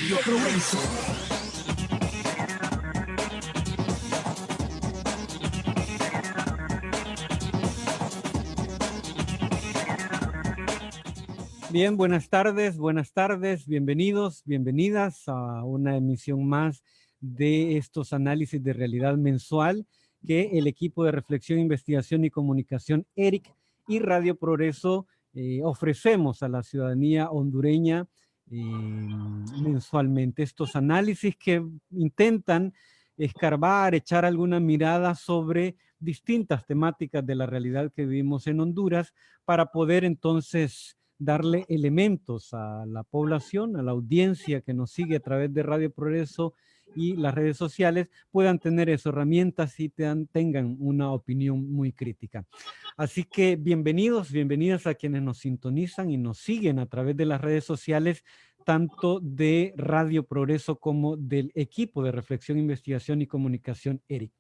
Radio Progreso. Bien, buenas tardes, bienvenidos, bienvenidas a una emisión más de estos análisis de realidad mensual que el equipo de reflexión, investigación y comunicación ERIC y Radio Progreso ofrecemos a la ciudadanía hondureña mensualmente. Estos análisis que intentan escarbar, echar alguna mirada sobre distintas temáticas de la realidad que vivimos en Honduras para poder entonces darle elementos a la población, a la audiencia que nos sigue a través de Radio Progreso y las redes sociales, puedan tener esas herramientas y tengan una opinión muy crítica. Así que bienvenidos, bienvenidas a quienes nos sintonizan y nos siguen a través de las redes sociales, tanto de Radio Progreso como del equipo de reflexión, investigación y comunicación ERIC.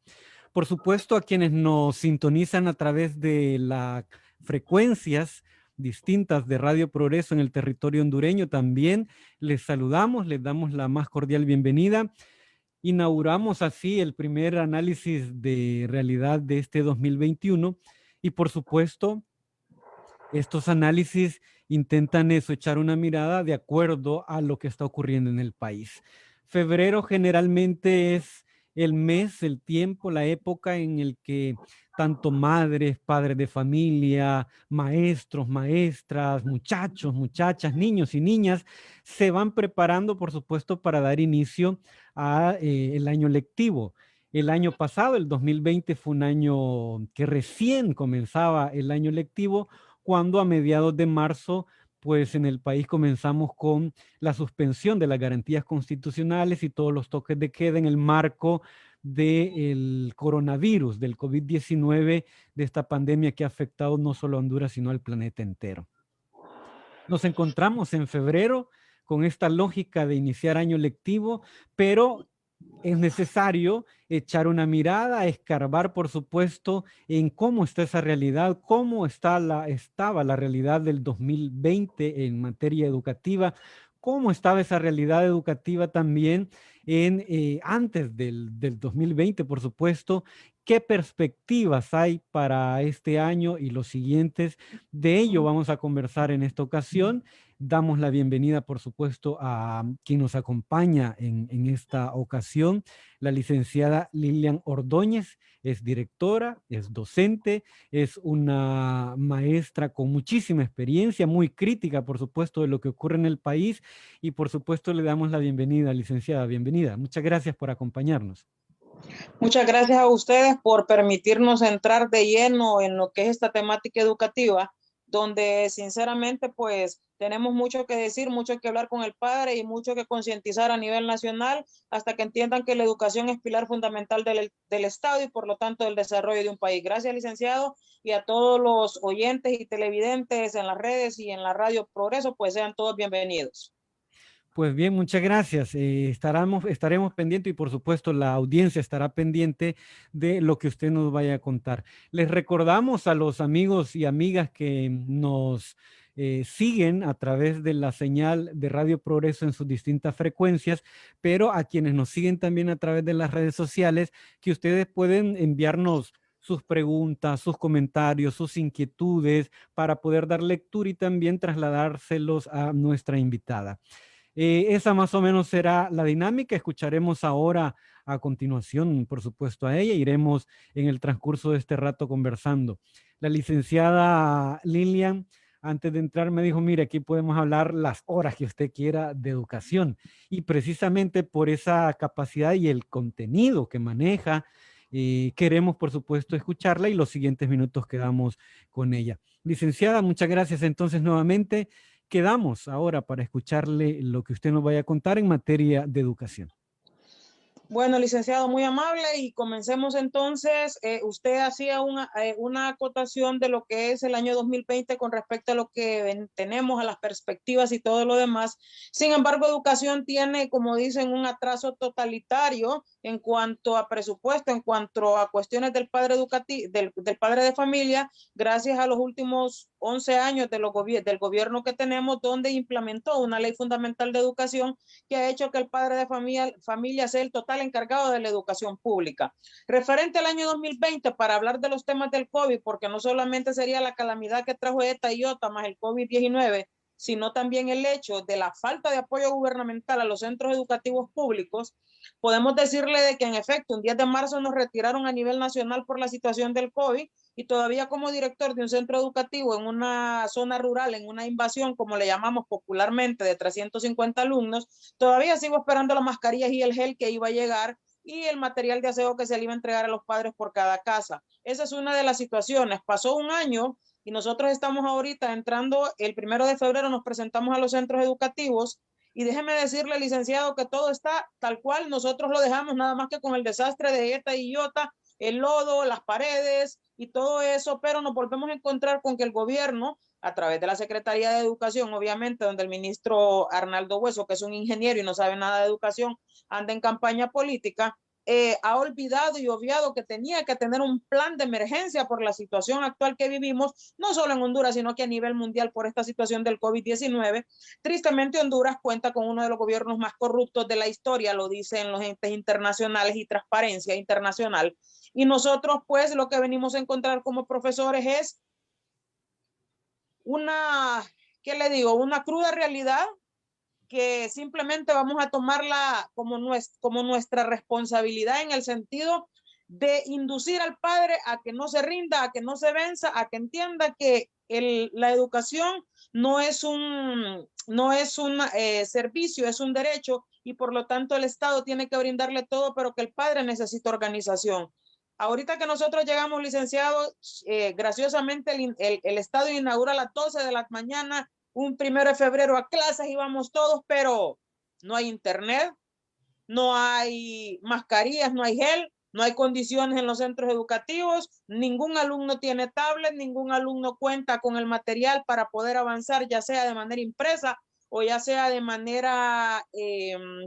Por supuesto, a quienes nos sintonizan a través de las frecuencias distintas de Radio Progreso en el territorio hondureño, también les saludamos, les damos la más cordial bienvenida. Inauguramos así el primer análisis de realidad de este 2021 y por supuesto estos análisis intentan eso, echar una mirada de acuerdo a lo que está ocurriendo en el país. Febrero generalmente es el mes, el tiempo, la época en el que tanto madres, padres de familia, maestros, maestras, muchachos, muchachas, niños y niñas se van preparando, por supuesto, para dar inicio a el año lectivo. El año pasado, el 2020, fue un año que recién comenzaba el año lectivo, cuando a mediados de marzo, pues en el país comenzamos con la suspensión de las garantías constitucionales y todos los toques de queda en el marco del coronavirus, del COVID-19, de esta pandemia que ha afectado no solo a Honduras, sino al planeta entero. Nos encontramos en febrero con esta lógica de iniciar año lectivo, pero es necesario echar una mirada, escarbar, por supuesto, en cómo está esa realidad, cómo estaba la realidad del 2020 en materia educativa, cómo estaba esa realidad educativa también antes del 2020, por supuesto, qué perspectivas hay para este año y los siguientes. De ello vamos a conversar en esta ocasión. Damos la bienvenida, por supuesto, a quien nos acompaña en esta ocasión, la licenciada Lilian Ordóñez. Es directora, es docente, es una maestra con muchísima experiencia, muy crítica, por supuesto, de lo que ocurre en el país. Y, por supuesto, le damos la bienvenida, licenciada. Bienvenida. Muchas gracias por acompañarnos. Muchas gracias a ustedes por permitirnos entrar de lleno en lo que es esta temática educativa, donde sinceramente pues tenemos mucho que decir, mucho que hablar con el padre y mucho que concientizar a nivel nacional hasta que entiendan que la educación es pilar fundamental del Estado y por lo tanto del desarrollo de un país. Gracias, licenciado, y a todos los oyentes y televidentes en las redes y en la Radio Progreso, pues sean todos bienvenidos. Pues bien, muchas gracias. Estaremos pendientes y por supuesto la audiencia estará pendiente de lo que usted nos vaya a contar. Les recordamos a los amigos y amigas que nos siguen a través de la señal de Radio Progreso en sus distintas frecuencias, pero a quienes nos siguen también a través de las redes sociales, que ustedes pueden enviarnos sus preguntas, sus comentarios, sus inquietudes para poder dar lectura y también trasladárselos a nuestra invitada. Esa más o menos será la dinámica. Escucharemos ahora a continuación, por supuesto, a ella. Iremos en el transcurso de este rato conversando. La licenciada Lilian, antes de entrar, me dijo, mire, aquí podemos hablar las horas que usted quiera de educación. Y precisamente por esa capacidad y el contenido que maneja, queremos, por supuesto, escucharla y los siguientes minutos quedamos con ella. Licenciada, muchas gracias entonces nuevamente. Quedamos ahora para escucharle lo que usted nos vaya a contar en materia de educación. Bueno, licenciado, muy amable y comencemos entonces. Usted hacía una acotación de lo que es el año 2020 con respecto a lo que tenemos, a las perspectivas y todo lo demás. Sin embargo, educación tiene, como dicen, un atraso totalitario en cuanto a presupuesto, en cuanto a cuestiones del padre educativo, del padre de familia, gracias a los últimos 11 años del gobierno que tenemos, donde implementó una ley fundamental de educación que ha hecho que el padre de familia sea el total encargado de la educación pública. Referente al año 2020, para hablar de los temas del COVID, porque no solamente sería la calamidad que trajo ETA y IOTA más el COVID-19, sino también el hecho de la falta de apoyo gubernamental a los centros educativos públicos, podemos decirle de que en efecto, un 10 de marzo nos retiraron a nivel nacional por la situación del COVID y todavía como director de un centro educativo en una zona rural, en una invasión, como le llamamos popularmente, de 350 alumnos, todavía sigo esperando las mascarillas y el gel que iba a llegar y el material de aseo que se le iba a entregar a los padres por cada casa. Esa es una de las situaciones. Pasó un año y nosotros estamos ahorita entrando, el 1 de febrero nos presentamos a los centros educativos y déjeme decirle, licenciado, que todo está tal cual nosotros lo dejamos, nada más que con el desastre de ETA y IOTA, el lodo, las paredes y todo eso, pero nos volvemos a encontrar con que el gobierno, a través de la Secretaría de Educación, obviamente, donde el ministro Arnaldo Hueso, que es un ingeniero y no sabe nada de educación, anda en campaña política, ha olvidado y obviado que tenía que tener un plan de emergencia por la situación actual que vivimos, no solo en Honduras, sino que a nivel mundial por esta situación del COVID-19. Tristemente, Honduras cuenta con uno de los gobiernos más corruptos de la historia, lo dicen los entes internacionales y Transparencia Internacional. Y nosotros, pues, lo que venimos a encontrar como profesores es una, ¿qué le digo? Una cruda realidad que simplemente vamos a tomarla como nuestra responsabilidad en el sentido de inducir al padre a que no se rinda, a que no se venza, a que entienda que la educación no es un servicio, es un derecho y por lo tanto el Estado tiene que brindarle todo, pero que el padre necesita organización. Ahorita que nosotros llegamos, licenciados, graciosamente el Estado inaugura a las 12 de la mañana un 1 de febrero a clases, íbamos todos, pero no hay internet, no hay mascarillas, no hay gel, no hay condiciones en los centros educativos, ningún alumno tiene tablet, ningún alumno cuenta con el material para poder avanzar, ya sea de manera impresa o ya sea de manera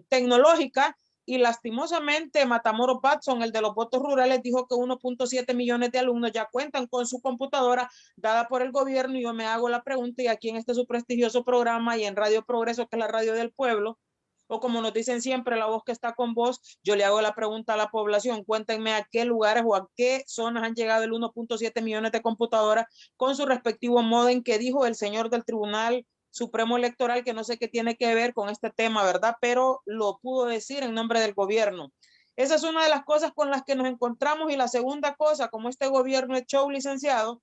tecnológica. Y lastimosamente Matamoros Batson, el de los votos rurales, dijo que 1.7 millones de alumnos ya cuentan con su computadora dada por el gobierno. Y yo me hago la pregunta, y aquí en este su prestigioso programa y en Radio Progreso, que es la radio del pueblo, o como nos dicen siempre, la voz que está con vos, yo le hago la pregunta a la población, cuéntenme a qué lugares o a qué zonas han llegado el 1.7 millones de computadoras con su respectivo modem, que dijo el señor del Tribunal Supremo Electoral, que no sé qué tiene que ver con este tema, ¿verdad? Pero lo pudo decir en nombre del gobierno. Esa es una de las cosas con las que nos encontramos. Y la segunda cosa, como este gobierno es show, licenciado,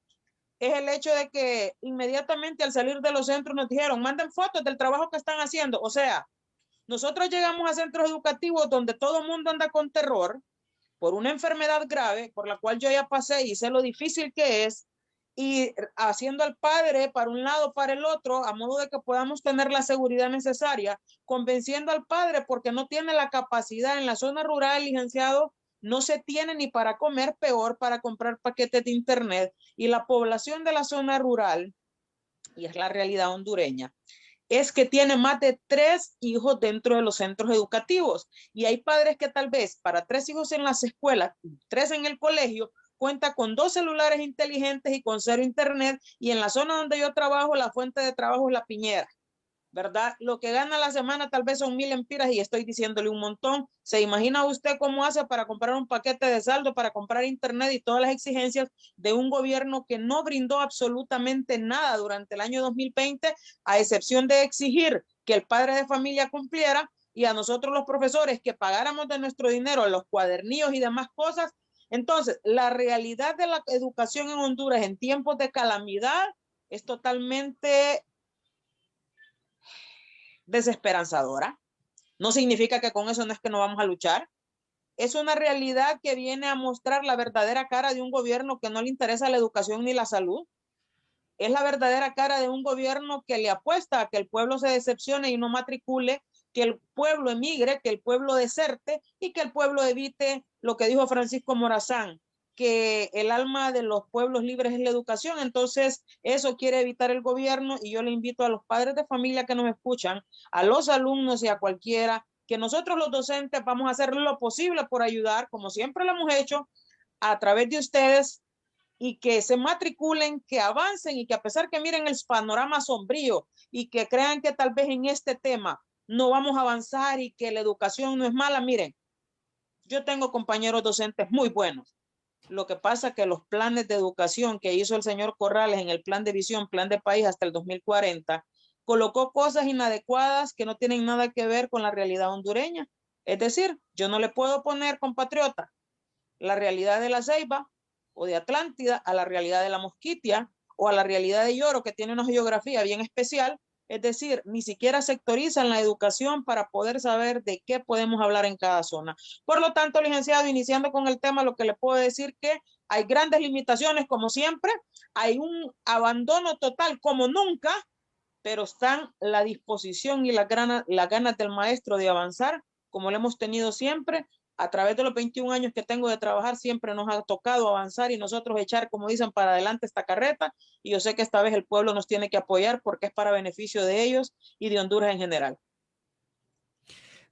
es el hecho de que inmediatamente al salir de los centros nos dijeron, manden fotos del trabajo que están haciendo. O sea, nosotros llegamos a centros educativos donde todo el mundo anda con terror por una enfermedad grave, por la cual yo ya pasé y sé lo difícil que es, y haciendo al padre para un lado, para el otro, a modo de que podamos tener la seguridad necesaria, convenciendo al padre porque no tiene la capacidad en la zona rural, licenciado, no se tiene ni para comer, peor para comprar paquetes de internet, y la población de la zona rural, y es la realidad hondureña, es que tiene más de 3 hijos dentro de los centros educativos. Y hay padres que tal vez para 3 hijos en las escuelas, 3 en el colegio, cuenta con 2 celulares inteligentes y con 0 internet. Y en la zona donde yo trabajo, la fuente de trabajo es la piñera, ¿verdad? Lo que gana a la semana tal vez son 1000 empiras y estoy diciéndole un montón. ¿Se imagina usted cómo hace para comprar un paquete de saldo, para comprar internet y todas las exigencias de un gobierno que no brindó absolutamente nada durante el año 2020, a excepción de exigir que el padre de familia cumpliera y a nosotros los profesores que pagáramos de nuestro dinero los cuadernillos y demás cosas? Entonces, la realidad de la educación en Honduras en tiempos de calamidad es totalmente desesperanzadora. No significa que con eso no es que no vamos a luchar. Es una realidad que viene a mostrar la verdadera cara de un gobierno que no le interesa la educación ni la salud. Es la verdadera cara de un gobierno que le apuesta a que el pueblo se decepcione y no matricule, que el pueblo emigre, que el pueblo deserte y que el pueblo evite lo que dijo Francisco Morazán, que el alma de los pueblos libres es la educación. Entonces, eso quiere evitar el gobierno, y yo le invito a los padres de familia que nos escuchan, a los alumnos y a cualquiera, que nosotros los docentes vamos a hacer lo posible por ayudar, como siempre lo hemos hecho, a través de ustedes, y que se matriculen, que avancen y que a pesar que miren el panorama sombrío y que crean que tal vez en este tema no vamos a avanzar y que la educación no es mala, miren, yo tengo compañeros docentes muy buenos. Lo que pasa es que los planes de educación que hizo el señor Corrales en el plan de visión, plan de país hasta el 2040, colocó cosas inadecuadas que no tienen nada que ver con la realidad hondureña. Es decir, yo no le puedo poner, compatriota, la realidad de la Ceiba o de Atlántida a la realidad de la Mosquitia o a la realidad de Lloro, que tiene una geografía bien especial. Es decir, ni siquiera sectorizan la educación para poder saber de qué podemos hablar en cada zona. Por lo tanto, licenciado, iniciando con el tema, lo que le puedo decir que hay grandes limitaciones, como siempre, hay un abandono total, como nunca, pero están la disposición y las ganas del maestro de avanzar, como lo hemos tenido siempre. A través de los 21 años que tengo de trabajar, siempre nos ha tocado avanzar y nosotros echar, como dicen, para adelante esta carreta. Y yo sé que esta vez el pueblo nos tiene que apoyar porque es para beneficio de ellos y de Honduras en general.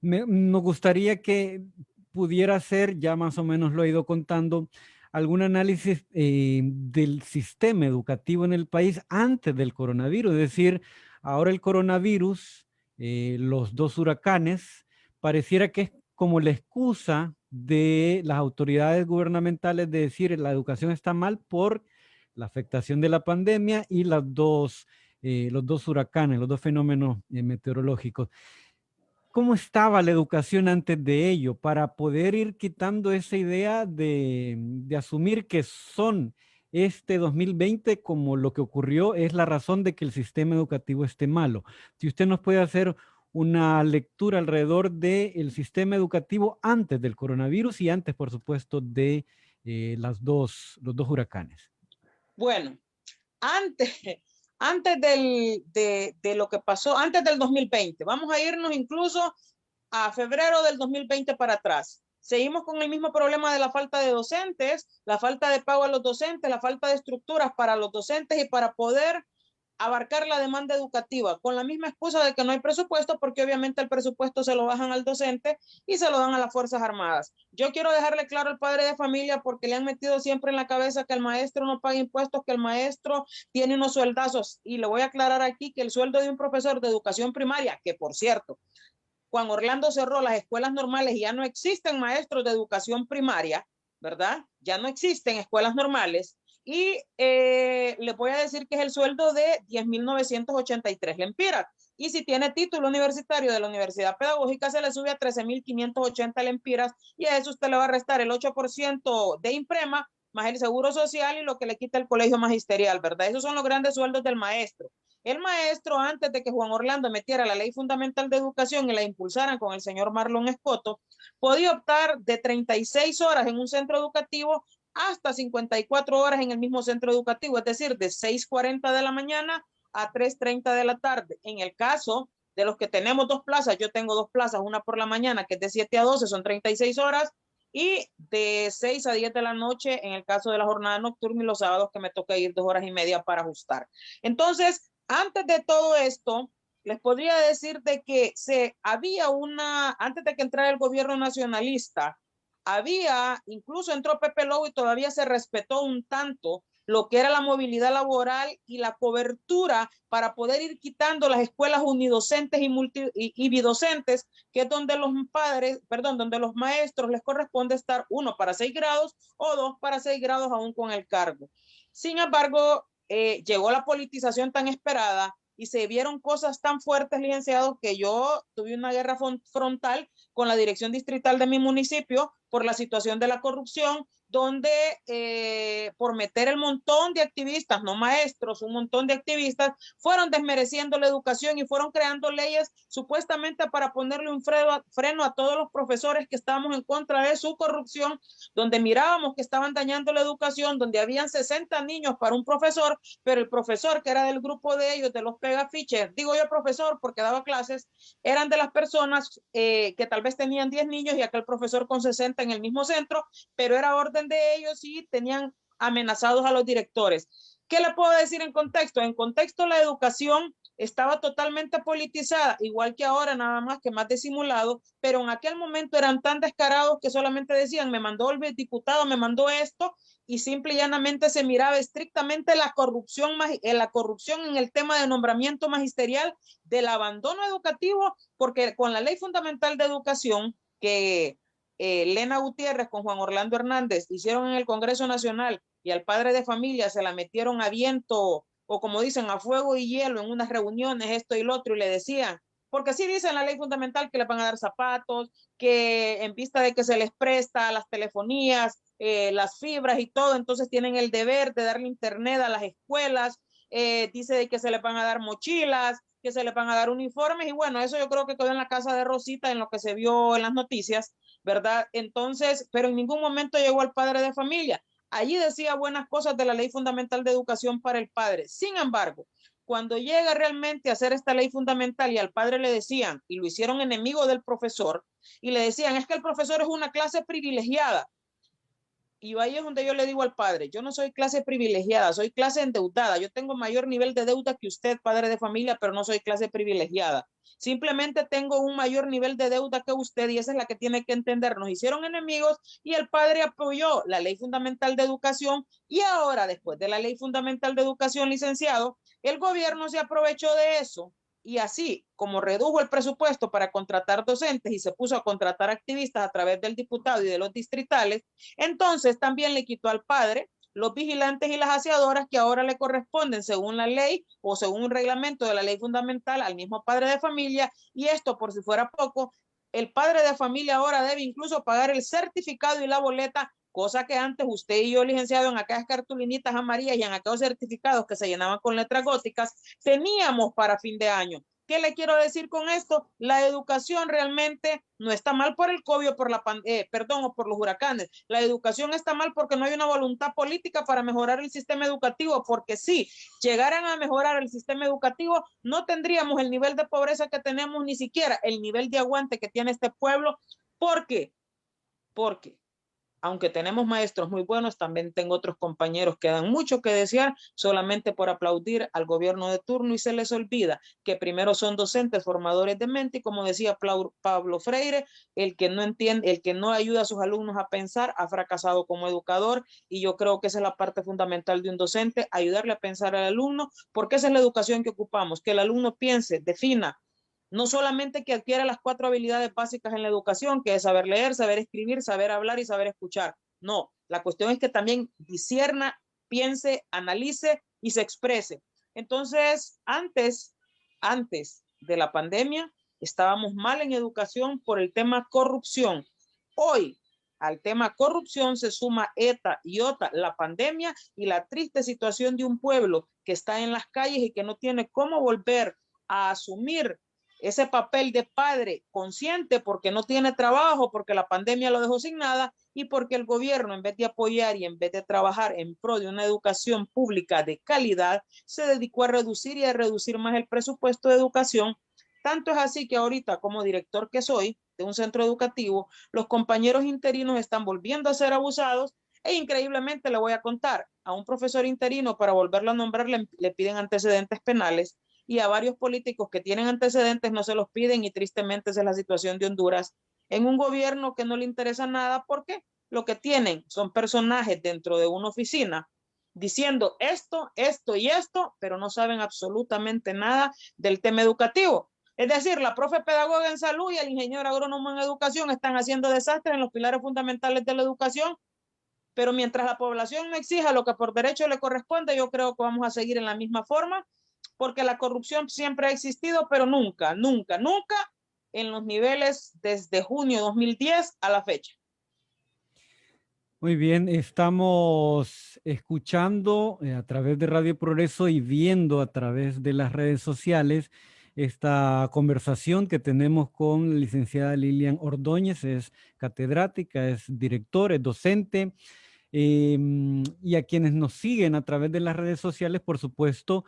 Nos gustaría que pudiera ser, ya más o menos lo he ido contando, algún análisis del sistema educativo en el país antes del coronavirus. Es decir, ahora el coronavirus, los dos huracanes, pareciera que es como la excusa de las autoridades gubernamentales de decir la educación está mal por la afectación de la pandemia y los dos huracanes, los dos fenómenos meteorológicos. ¿Cómo estaba la educación antes de ello para poder ir quitando esa idea de asumir que son este 2020 como lo que ocurrió es la razón de que el sistema educativo esté malo? Si usted nos puede hacer una lectura alrededor del sistema educativo antes del coronavirus y antes, por supuesto, de los dos huracanes. Bueno, antes, antes de lo que pasó, antes del 2020, vamos a irnos incluso a febrero del 2020 para atrás. Seguimos con el mismo problema de la falta de docentes, la falta de pago a los docentes, la falta de estructuras para los docentes y para poder abarcar la demanda educativa, con la misma excusa de que no hay presupuesto, porque obviamente el presupuesto se lo bajan al docente y se lo dan a las Fuerzas Armadas. Yo quiero dejarle claro al padre de familia, porque le han metido siempre en la cabeza que el maestro no paga impuestos, que el maestro tiene unos sueldazos, y le voy a aclarar aquí que el sueldo de un profesor de educación primaria, que por cierto, Juan Orlando cerró las escuelas normales y ya no existen maestros de educación primaria, ¿verdad? Ya no existen escuelas normales. Y les voy a decir que es el sueldo de 10.983 lempiras. Y si tiene título universitario de la Universidad Pedagógica, se le sube a 13.580 lempiras, y a eso usted le va a restar el 8% de imprema, más el seguro social y lo que le quita el colegio magisterial, ¿verdad? Esos son los grandes sueldos del maestro. El maestro, antes de que Juan Orlando metiera la Ley Fundamental de Educación y la impulsaran con el señor Marlon Escoto, podía optar de 36 horas en un centro educativo hasta 54 horas en el mismo centro educativo, es decir, de 6:40 de la mañana a 3:30 de la tarde. En el caso de los que tenemos dos plazas, yo tengo dos plazas, una por la mañana que es de 7 a 12, son 36 horas, y de 6 a 10 de la noche en el caso de la jornada nocturna y los sábados que me toca ir 2 horas y media para ajustar. Entonces, antes de todo esto, les podría decir de que antes de que entrara el gobierno nacionalista, incluso entró Pepe Lobo y todavía se respetó un tanto lo que era la movilidad laboral y la cobertura para poder ir quitando las escuelas unidocentes y bidocentes, que es donde donde los maestros les corresponde estar 1 para 6 grados o 2 para 6 grados aún con el cargo. Sin embargo, llegó la politización tan esperada y se vieron cosas tan fuertes, licenciados, que yo tuve una guerra frontal con la dirección distrital de mi municipio por la situación de la corrupción, donde por meter el montón de activistas, no maestros, un montón de activistas, fueron desmereciendo la educación y fueron creando leyes supuestamente para ponerle un freno a todos los profesores que estábamos en contra de su corrupción, donde mirábamos que estaban dañando la educación, donde habían 60 niños para un profesor, pero el profesor que era del grupo de ellos, de los pegafiches, digo yo profesor porque daba clases, eran de las personas que tal vez tenían 10 niños y aquel profesor con 60 en el mismo centro, pero era orden de ellos y tenían amenazados a los directores. ¿Qué le puedo decir en contexto? En contexto, la educación estaba totalmente politizada, igual que ahora, nada más que más disimulado, pero en aquel momento eran tan descarados que solamente decían, me mandó el diputado, me mandó esto, y simple y llanamente se miraba estrictamente la corrupción en el tema de nombramiento magisterial, del abandono educativo, porque con la Ley Fundamental de Educación que Lena Gutiérrez con Juan Orlando Hernández hicieron en el Congreso Nacional, y al padre de familia se la metieron a viento, o como dicen, a fuego y hielo en unas reuniones, esto y lo otro, y le decían, porque así dice en la Ley Fundamental que le van a dar zapatos, que en vista de que se les presta las telefonías, las fibras y todo, entonces tienen el deber de darle internet a las escuelas, dice de que se les van a dar mochilas, que se les van a dar uniformes, y bueno, eso yo creo que quedó en la casa de Rosita, en lo que se vio en las noticias, ¿verdad? Entonces, pero en ningún momento llegó al padre de familia. Allí decía buenas cosas de la Ley Fundamental de Educación para el padre. Sin embargo, cuando llega realmente a hacer esta ley fundamental y al padre le decían, y lo hicieron enemigo del profesor, y le decían, es que el profesor es una clase privilegiada. Y ahí es donde yo le digo al padre, yo no soy clase privilegiada, soy clase endeudada. Yo tengo mayor nivel de deuda que usted, padre de familia, pero no soy clase privilegiada. Simplemente tengo un mayor nivel de deuda que usted, y esa es la que tiene que entender. Nos hicieron enemigos y el padre apoyó la Ley Fundamental de Educación, y ahora, después de la Ley Fundamental de Educación, licenciado, el gobierno se aprovechó de eso, y así como redujo el presupuesto para contratar docentes y se puso a contratar activistas a través del diputado y de los distritales, entonces también le quitó al padre los vigilantes y las aseadoras que ahora le corresponden según la ley o según un reglamento de la ley fundamental al mismo padre de familia. Y esto, por si fuera poco, el padre de familia ahora debe incluso pagar el certificado y la boleta, cosa que antes usted y yo, licenciado, en aquellas cartulinitas amarillas y en aquellos certificados que se llenaban con letras góticas, teníamos para fin de año. ¿Qué le quiero decir con esto? La educación realmente no está mal por el COVID o por o por los huracanes. La educación está mal porque no hay una voluntad política para mejorar el sistema educativo, porque si llegaran a mejorar el sistema educativo, no tendríamos el nivel de pobreza que tenemos, ni siquiera el nivel de aguante que tiene este pueblo. ¿Por qué? Porque aunque tenemos maestros muy buenos, también tengo otros compañeros que dan mucho que desear solamente por aplaudir al gobierno de turno, y se les olvida que primero son docentes formadores de mente, y como decía Pablo Freire, el que no entiende, el que no ayuda a sus alumnos a pensar, ha fracasado como educador. Y yo creo que esa es la parte fundamental de un docente, ayudarle a pensar al alumno, porque esa es la educación que ocupamos, que el alumno piense, defina, no solamente que adquiera las 4 habilidades básicas en la educación, que es saber leer, saber escribir, saber hablar y saber escuchar. No, la cuestión es que también discierna, piense, analice y se exprese. Entonces, antes de la pandemia, estábamos mal en educación por el tema corrupción. Hoy, al tema corrupción se suma ETA y OTA, la pandemia y la triste situación de un pueblo que está en las calles y que no tiene cómo volver a asumir ese papel de padre consciente, porque no tiene trabajo, porque la pandemia lo dejó sin nada, y porque el gobierno, en vez de apoyar y en vez de trabajar en pro de una educación pública de calidad, se dedicó a reducir y a reducir más el presupuesto de educación. Tanto es así que ahorita, como director que soy de un centro educativo, los compañeros interinos están volviendo a ser abusados, e increíblemente le voy a contar, a un profesor interino para volverlo a nombrar le piden antecedentes penales, y a varios políticos que tienen antecedentes no se los piden, y tristemente esa es la situación de Honduras en un gobierno que no le interesa nada, porque lo que tienen son personajes dentro de una oficina diciendo esto y esto, pero no saben absolutamente nada del tema educativo. Es decir, la profe pedagoga en salud y el ingeniero agrónomo en educación están haciendo desastres en los pilares fundamentales de la educación, pero mientras la población no exija lo que por derecho le corresponde, yo creo que vamos a seguir en la misma forma, porque la corrupción siempre ha existido, pero nunca, nunca, nunca en los niveles desde junio de 2010 a la fecha. Muy bien, estamos escuchando a través de Radio Progreso y viendo a través de las redes sociales esta conversación que tenemos con la licenciada Lilian Ordóñez. Es catedrática, es directora, es docente. Y a quienes nos siguen a través de las redes sociales, por supuesto,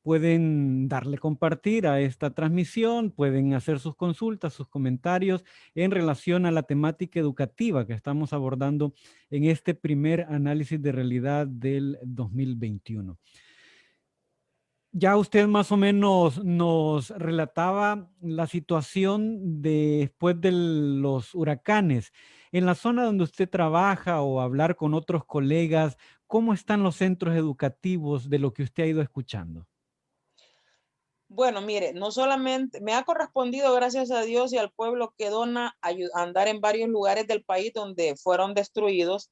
pueden darle compartir a esta transmisión, pueden hacer sus consultas, sus comentarios en relación a la temática educativa que estamos abordando en este primer análisis de realidad del 2021. Ya usted más o menos nos relataba la situación después de los huracanes. En la zona donde usted trabaja o hablar con otros colegas, ¿cómo están los centros educativos de lo que usted ha ido escuchando? Bueno, mire, no solamente me ha correspondido, gracias a Dios y al pueblo que dona, andar en varios lugares del país donde fueron destruidos.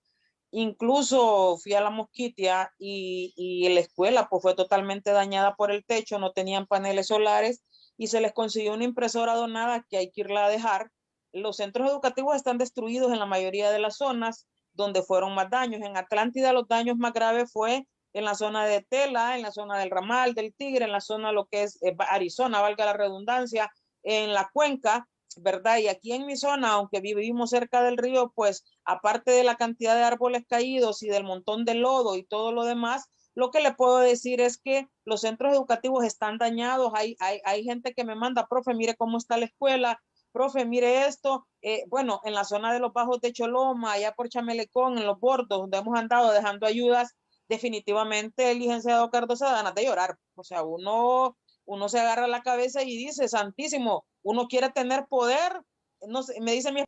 Incluso fui a La Mosquitia y la escuela pues fue totalmente dañada por el techo, no tenían paneles solares y se les consiguió una impresora donada que hay que irla a dejar. Los centros educativos están destruidos en la mayoría de las zonas donde fueron más daños. En Atlántida los daños más graves fue en la zona de Tela, en la zona del Ramal, del Tigre, en la zona lo que es Arizona, valga la redundancia, en la cuenca, ¿verdad? Y aquí en mi zona, aunque vivimos cerca del río, pues aparte de la cantidad de árboles caídos y del montón de lodo y todo lo demás, lo que le puedo decir es que los centros educativos están dañados. Hay gente que me manda, profe, mire cómo está la escuela, profe, mire esto. Bueno, en la zona de los bajos de Choloma, allá por Chamelecón, en los bordos, donde hemos andado dejando ayudas, definitivamente el licenciado Cardosa da ganas de llorar. O sea, uno se agarra la cabeza y dice, santísimo, uno quiere tener poder. No sé, me dice mi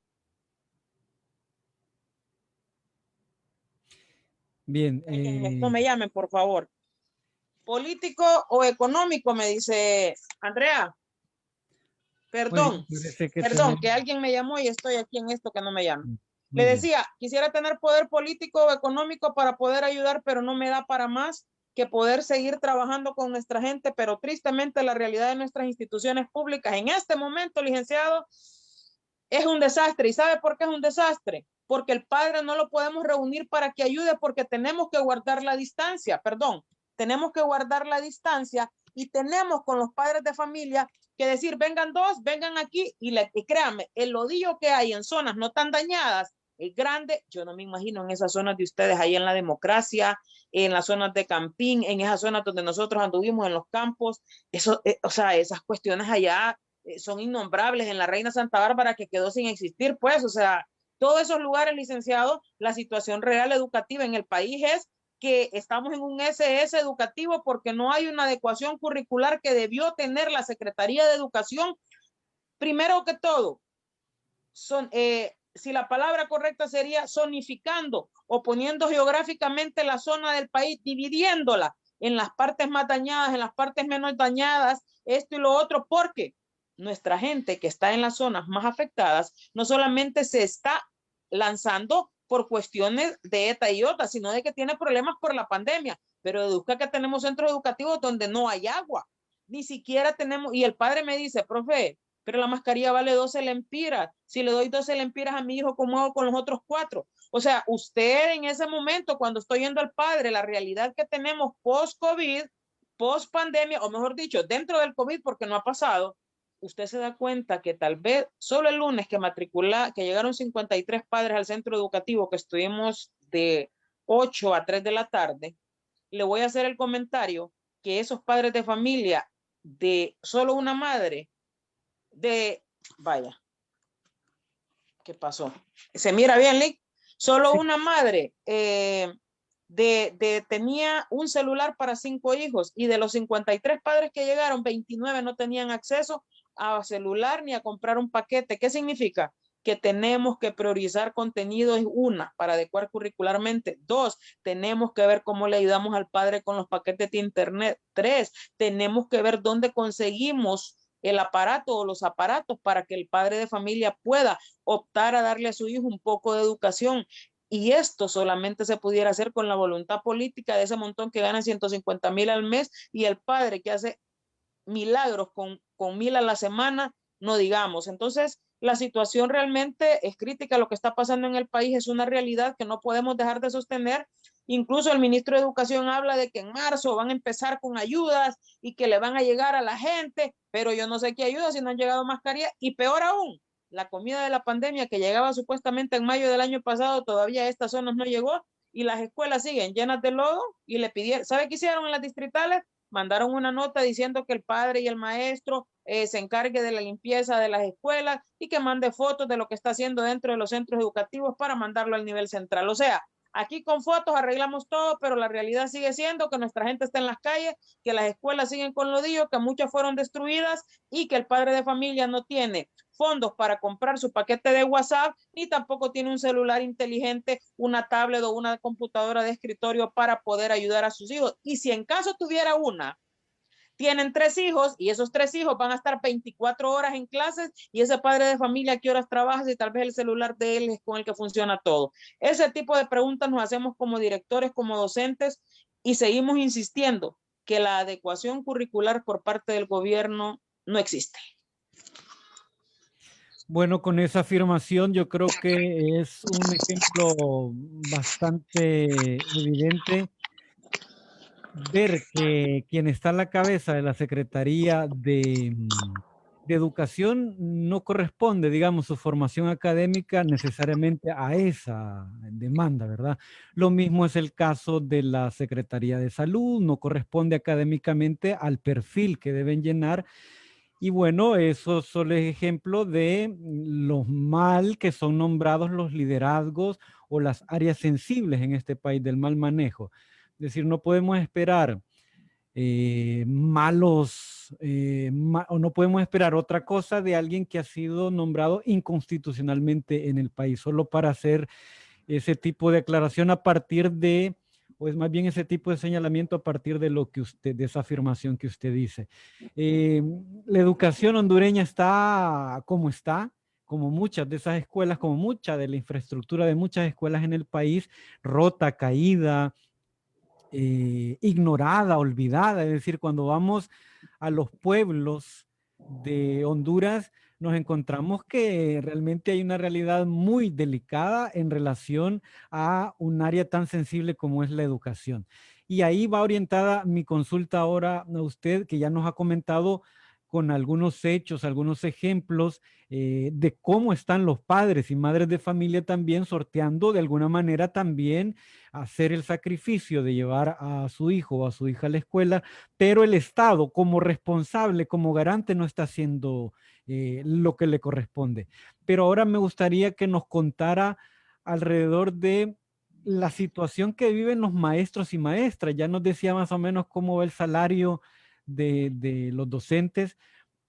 Bien, no me llamen, por favor. Político o económico, me dice Andrea. bueno, Perdón, parece que perdón, tenemos... que alguien me llamó y estoy aquí en esto que no me llama. Le Muy bien. decía, quisiera tener poder político o económico para poder ayudar, pero no me da para más que poder seguir trabajando con nuestra gente, pero tristemente la realidad de nuestras instituciones públicas en este momento, licenciado, es un desastre. ¿Y sabe por qué es un desastre? Porque el padre no lo podemos reunir para que ayude porque tenemos que guardar la distancia, perdón, tenemos que guardar la distancia y tenemos con los padres de familia que decir, vengan dos, vengan aquí y créanme, el lodillo que hay en zonas no tan dañadas es grande. Yo no me imagino en esas zonas de ustedes, ahí en la Democracia, en las zonas de Campín, en esas zonas donde nosotros anduvimos en los campos, eso, o sea, esas cuestiones allá son innombrables. En la Reina Santa Bárbara, que quedó sin existir, pues, o sea, todos esos lugares, licenciado, la situación real educativa en el país es que estamos en un SS educativo porque no hay una adecuación curricular que debió tener la Secretaría de Educación. Primero que todo, si la palabra correcta sería zonificando o poniendo geográficamente la zona del país, dividiéndola en las partes más dañadas, en las partes menos dañadas, esto y lo otro, porque nuestra gente que está en las zonas más afectadas no solamente se está lanzando por cuestiones de ETA y OTA, sino de que tiene problemas por la pandemia. Pero deduzca que tenemos centros educativos donde no hay agua, ni siquiera tenemos, y el padre me dice, profe, pero la mascarilla vale 12 lempiras. Si le doy 12 lempiras a mi hijo, ¿cómo hago con los otros 4? O sea, usted en ese momento, cuando estoy yendo al padre, la realidad que tenemos post-COVID, post-pandemia, o mejor dicho, dentro del COVID, porque no ha pasado, usted se da cuenta que tal vez solo el lunes que llegaron 53 padres al centro educativo, que estuvimos de 8 a 3 de la tarde, le voy a hacer el comentario que esos padres de familia de solo una madre, vaya, ¿qué pasó? Se mira bien, Lick. Solo Sí, una madre tenía un celular para 5 hijos y de los 53 padres que llegaron, 29 no tenían acceso a celular ni a comprar un paquete. ¿Qué significa? Que tenemos que priorizar contenidos, una, para adecuar curricularmente. Dos, tenemos que ver cómo le ayudamos al padre con los paquetes de internet. Tres, tenemos que ver dónde conseguimos el aparato o los aparatos para que el padre de familia pueda optar a darle a su hijo un poco de educación. Y esto solamente se pudiera hacer con la voluntad política de ese montón que gana 150,000 al mes y el padre que hace milagros con 1,000 a la semana, no digamos. Entonces, la situación realmente es crítica. Lo que está pasando en el país es una realidad que no podemos dejar de sostener. Incluso el ministro de Educación habla de que en marzo van a empezar con ayudas y que le van a llegar a la gente, pero yo no sé qué ayuda si no han llegado mascarillas. Y peor aún, la comida de la pandemia que llegaba supuestamente en mayo del año pasado, todavía a estas zonas no llegó y las escuelas siguen llenas de lodo y le pidieron, ¿sabe qué hicieron en las distritales? Mandaron una nota diciendo que el padre y el maestro se encargue de la limpieza de las escuelas y que mande fotos de lo que está haciendo dentro de los centros educativos para mandarlo al nivel central. O sea, Aquí con fotos arreglamos todo, pero la realidad sigue siendo que nuestra gente está en las calles, que las escuelas siguen con lodillo, que muchas fueron destruidas y que el padre de familia no tiene fondos para comprar su paquete de WhatsApp, ni tampoco tiene un celular inteligente, una tablet o una computadora de escritorio para poder ayudar a sus hijos. Y si en caso tuviera una, tienen 3 hijos y esos 3 hijos van a estar 24 horas en clases y ese padre de familia a qué horas trabaja si tal vez el celular de él es con el que funciona todo. Ese tipo de preguntas nos hacemos como directores, como docentes y seguimos insistiendo que la adecuación curricular por parte del gobierno no existe. Bueno, con esa afirmación yo creo que es un ejemplo bastante evidente ver que quien está a la cabeza de la Secretaría de Educación no corresponde, digamos, su formación académica necesariamente a esa demanda, ¿verdad? Lo mismo es el caso de la Secretaría de Salud, no corresponde académicamente al perfil que deben llenar. Y bueno, eso solo es ejemplo de lo mal que son nombrados los liderazgos o las áreas sensibles en este país del mal manejo. Es decir, no podemos esperar o no podemos esperar otra cosa de alguien que ha sido nombrado inconstitucionalmente en el país, solo para hacer ese tipo de aclaración a partir de, o es más bien ese tipo de señalamiento a partir de lo que usted, de esa afirmación que usted dice. La educación hondureña está, como muchas de esas escuelas, como mucha de la infraestructura de muchas escuelas en el país, rota, caída, ignorada, olvidada. Es decir, cuando vamos a los pueblos de Honduras, nos encontramos que realmente hay una realidad muy delicada en relación a un área tan sensible como es la educación. Y ahí va orientada mi consulta ahora a usted, que ya nos ha comentado con algunos hechos, algunos ejemplos de cómo están los padres y madres de familia también sorteando de alguna manera también hacer el sacrificio de llevar a su hijo o a su hija a la escuela, pero el Estado como responsable, como garante, no está haciendo lo que le corresponde. Pero ahora me gustaría que nos contara alrededor de la situación que viven los maestros y maestras. Ya nos decía más o menos cómo va el salario de los docentes,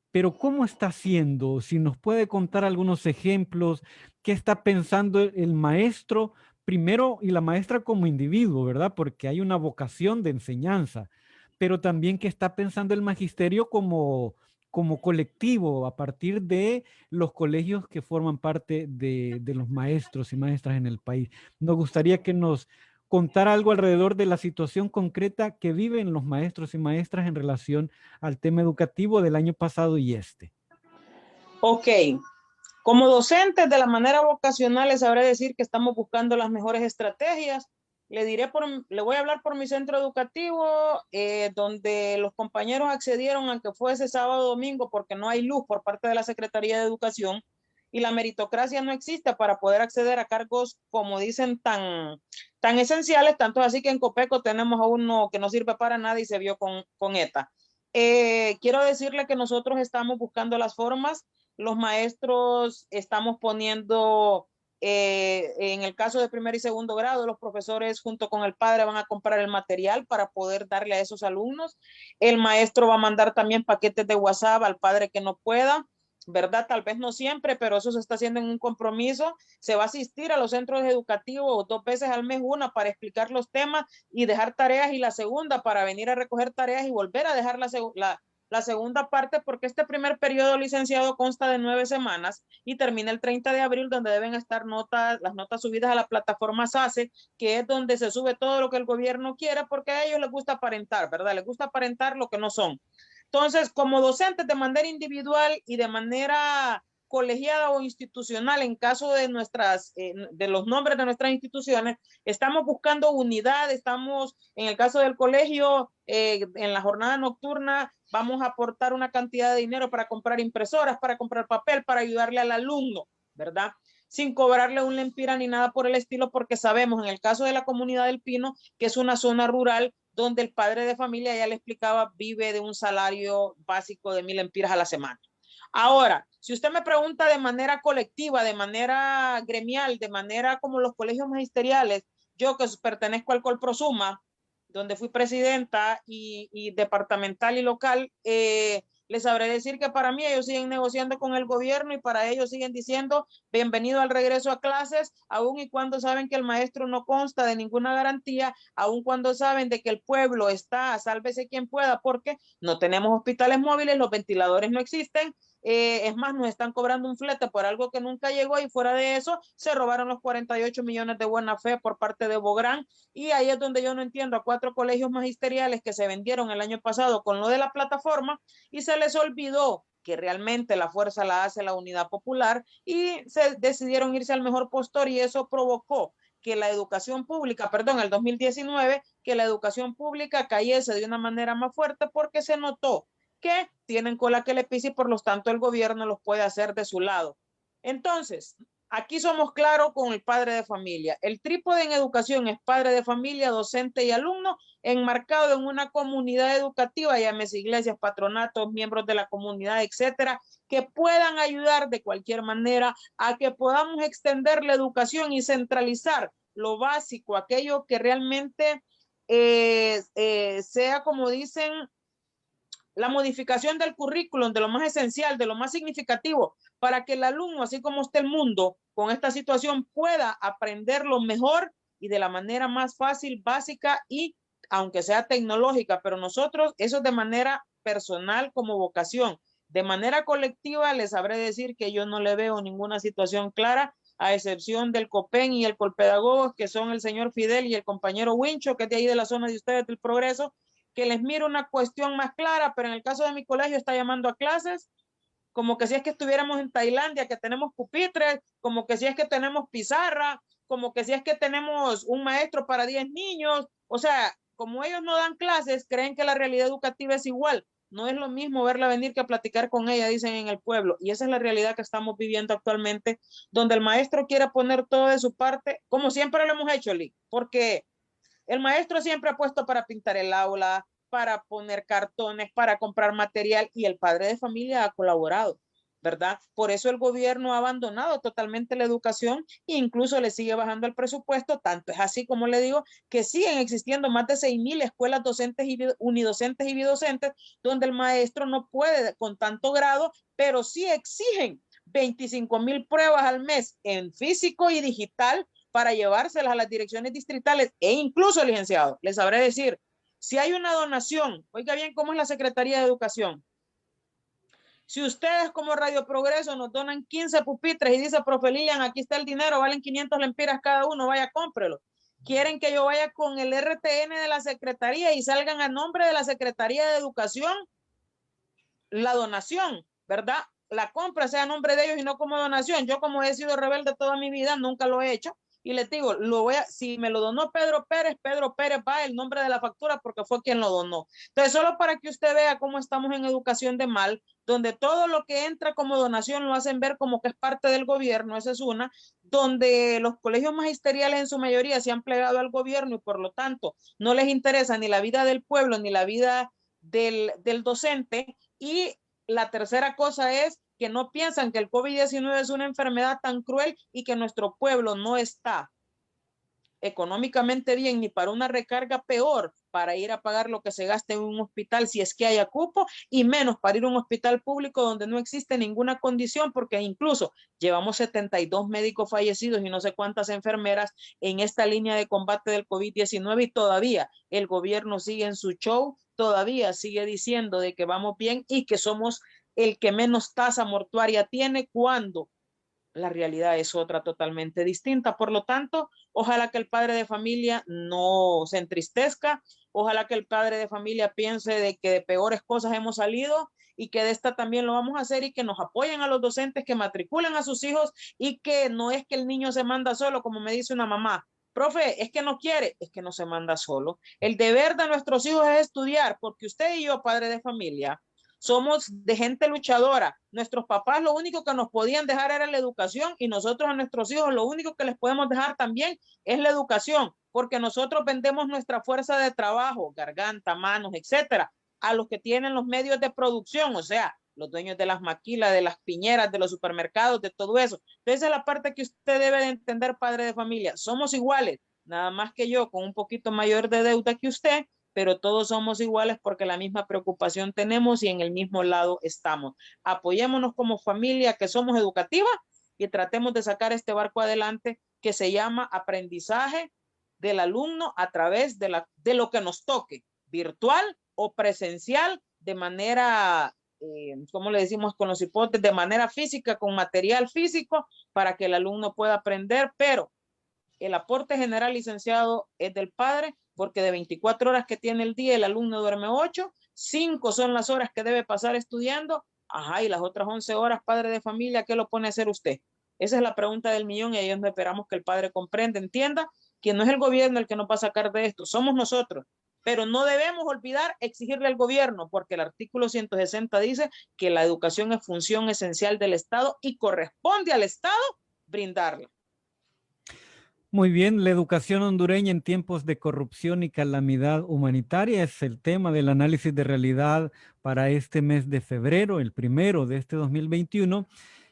pero ¿cómo está haciendo? Si nos puede contar algunos ejemplos, ¿qué está pensando el maestro primero y la maestra como individuo, ¿verdad? Porque hay una vocación de enseñanza, pero también qué está pensando el magisterio como colectivo a partir de los colegios que forman parte de los maestros y maestras en el país. Nos gustaría que nos contar algo alrededor de la situación concreta que viven los maestros y maestras en relación al tema educativo del año pasado y este. Ok, como docentes de la manera vocacional les sabré decir que estamos buscando las mejores estrategias. Le voy a hablar por mi centro educativo, donde los compañeros accedieron a que fuese sábado o domingo porque no hay luz por parte de la Secretaría de Educación y la meritocracia no existe para poder acceder a cargos, como dicen, tan esenciales, tanto así que en Copeco tenemos a uno que no sirve para nada y se vio con ETA. Quiero decirle que nosotros estamos buscando las formas, los maestros estamos poniendo, en el caso de primer y segundo grado, los profesores junto con el padre van a comprar el material para poder darle a esos alumnos. El maestro va a mandar también paquetes de WhatsApp al padre que no pueda, ¿verdad? Tal vez no siempre, pero eso se está haciendo en un compromiso. Se va a asistir a los centros educativos 2 veces al mes, una para explicar los temas y dejar tareas y la segunda para venir a recoger tareas y volver a dejar la segunda parte, porque este primer periodo licenciado consta de 9 semanas y termina el 30 de abril, donde deben estar las notas subidas a la plataforma SACE, que es donde se sube todo lo que el gobierno quiere, porque a ellos les gusta aparentar, ¿verdad? Les gusta aparentar lo que no son. Entonces, como docentes de manera individual y de manera colegiada o institucional, en caso de de los nombres de nuestras instituciones, estamos buscando unidad, estamos, en el caso del colegio, en la jornada nocturna, vamos a aportar una cantidad de dinero para comprar impresoras, para comprar papel, para ayudarle al alumno, ¿verdad? Sin cobrarle un lempira ni nada por el estilo, porque sabemos, en el caso de la comunidad del Pino, que es una zona rural, donde el padre de familia, ya le explicaba, vive de un salario básico de 1,000 lempiras a la semana. Ahora, si usted me pregunta de manera colectiva, de manera gremial, de manera como los colegios magisteriales, yo que pertenezco al Colprosuma, donde fui presidenta y departamental y local, les sabré decir que para mí ellos siguen negociando con el gobierno y para ellos siguen diciendo bienvenido al regreso a clases, aun y cuando saben que el maestro no consta de ninguna garantía, aun cuando saben de que el pueblo está, sálvese quien pueda, porque no tenemos hospitales móviles, los ventiladores no existen, es más, nos están cobrando un flete por algo que nunca llegó y fuera de eso se robaron los 48 millones de buena fe por parte de Bográn y ahí es donde yo no entiendo a 4 colegios magisteriales que se vendieron el año pasado con lo de la plataforma y se les olvidó que realmente la fuerza la hace la Unidad Popular y se decidieron irse al mejor postor y eso provocó que la educación pública, perdón, el 2019, que la educación pública cayese de una manera más fuerte porque se notó que tienen cola que le pise y por lo tanto el gobierno los puede hacer de su lado. Entonces, aquí somos claros con el padre de familia. El trípode en educación es padre de familia, docente y alumno, enmarcado en una comunidad educativa, llámese iglesias, patronatos, miembros de la comunidad, etcétera, que puedan ayudar de cualquier manera a que podamos extender la educación y centralizar lo básico, aquello que realmente sea, como dicen, la modificación del currículum, de lo más esencial, de lo más significativo, para que el alumno, así como esté el mundo con esta situación, pueda aprender lo mejor y de la manera más fácil, básica y aunque sea tecnológica, pero nosotros, eso de manera personal como vocación. De manera colectiva, les sabré decir que yo no le veo ninguna situación clara, a excepción del COPEN y el Colpedagogos, que son el señor Fidel y el compañero Wincho, que es de ahí de la zona de ustedes del Progreso, que les miro una cuestión más clara, pero en el caso de mi colegio está llamando a clases, como que si es que estuviéramos en Tailandia, que tenemos pupitres, como que si es que tenemos pizarra, como que si es que tenemos un maestro para 10 niños, o sea, como ellos no dan clases, creen que la realidad educativa es igual. No es lo mismo verla venir que platicar con ella, dicen en el pueblo. Y esa es la realidad que estamos viviendo actualmente, donde el maestro quiere poner todo de su parte, como siempre lo hemos hecho, Lee, porque el maestro siempre ha puesto para pintar el aula, para poner cartones, para comprar material y el padre de familia ha colaborado, ¿verdad? Por eso el gobierno ha abandonado totalmente la educación e incluso le sigue bajando el presupuesto, tanto es así como le digo que siguen existiendo más de 6,000 escuelas docentes y unidocentes y bidocentes donde el maestro no puede con tanto grado, pero sí exigen 25,000 pruebas al mes en físico y digital para llevárselas a las direcciones distritales e incluso, licenciado, les sabré decir, si hay una donación, oiga bien cómo es la Secretaría de Educación. Si ustedes como Radio Progreso nos donan 15 pupitres y dice, profe Lilian, aquí está el dinero, valen 500 lempiras cada uno, vaya, cómprelo. Quieren que yo vaya con el RTN de la Secretaría y salgan a nombre de la Secretaría de Educación la donación, ¿verdad? La compra sea a nombre de ellos y no como donación. Yo como he sido rebelde toda mi vida, nunca lo he hecho. Y les digo, si me lo donó Pedro Pérez va el nombre de la factura porque fue quien lo donó. Entonces, solo para que usted vea cómo estamos en educación de mal, donde todo lo que entra como donación lo hacen ver como que es parte del gobierno, esa es una, donde los colegios magisteriales en su mayoría se han plegado al gobierno y por lo tanto no les interesa ni la vida del pueblo ni la vida del docente. Y la tercera cosa es que no piensan que el COVID-19 es una enfermedad tan cruel y que nuestro pueblo no está económicamente bien ni para una recarga, peor para ir a pagar lo que se gaste en un hospital si es que haya cupo y menos para ir a un hospital público donde no existe ninguna condición porque incluso llevamos 72 médicos fallecidos y no sé cuántas enfermeras en esta línea de combate del COVID-19 y todavía el gobierno sigue en su show, todavía sigue diciendo de que vamos bien y que somos el que menos tasa mortuaria tiene cuando la realidad es otra totalmente distinta. Por lo tanto, ojalá que el padre de familia no se entristezca, ojalá que el padre de familia piense de que de peores cosas hemos salido y que de esta también lo vamos a hacer y que nos apoyen a los docentes, que matriculen a sus hijos y que no es que el niño se manda solo, como me dice una mamá. Profe, es que no quiere, es que no se manda solo. El deber de nuestros hijos es estudiar, porque usted y yo, padre de familia, somos de gente luchadora. Nuestros papás lo único que nos podían dejar era la educación y nosotros a nuestros hijos lo único que les podemos dejar también es la educación, porque nosotros vendemos nuestra fuerza de trabajo, garganta, manos, etcétera, a los que tienen los medios de producción, o sea, los dueños de las maquilas, de las piñeras, de los supermercados, de todo eso. Entonces, esa es la parte que usted debe de entender, padre de familia. Somos iguales. nada más que yo con un poquito mayor de deuda que usted, pero todos somos iguales porque la misma preocupación tenemos y en el mismo lado estamos. Apoyémonos como familia que somos educativa y tratemos de sacar este barco adelante que se llama aprendizaje del alumno a través de lo que nos toque, virtual o presencial, de manera, ¿cómo le decimos con los hipotes? De manera física, con material físico, para que el alumno pueda aprender, pero el aporte general, licenciado, es del padre, porque de 24 horas que tiene el día, el alumno duerme 8, 5 son las horas que debe pasar estudiando, ajá, y las otras 11 horas, padre de familia, ¿qué lo pone a hacer usted? Esa es la pregunta del millón y ahí es donde esperamos que el padre comprenda, entienda que no es el gobierno el que nos va a sacar de esto, somos nosotros. Pero no debemos olvidar exigirle al gobierno, porque el artículo 160 dice que la educación es función esencial del Estado y corresponde al Estado brindarla. Muy bien, la educación hondureña en tiempos de corrupción y calamidad humanitaria es el tema del análisis de realidad para este mes de febrero, el primero de este 2021.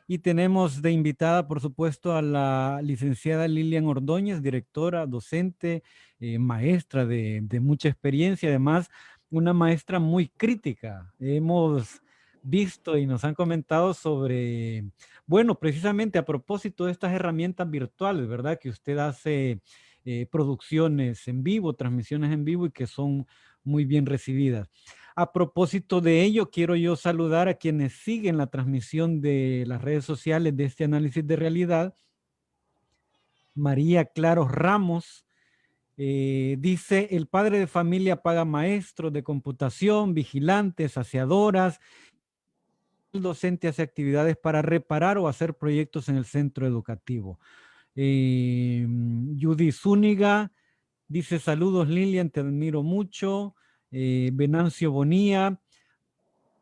Y tenemos de invitada, por supuesto, a la licenciada Lilian Ordóñez, directora, docente, maestra de mucha experiencia, además una maestra muy crítica. Hemos visto y nos han comentado sobre, bueno, precisamente a propósito de estas herramientas virtuales, ¿verdad? Que usted hace producciones en vivo, transmisiones en vivo y que son muy bien recibidas. A propósito de ello, quiero yo saludar a quienes siguen la transmisión de las redes sociales de este análisis de realidad. María Claros Ramos dice, el padre de familia paga maestros de computación, vigilantes, aseadoras. El docente hace actividades para reparar o hacer proyectos en el centro educativo. Judy Zúñiga dice, saludos Lilian, te admiro mucho. Venancio Bonía,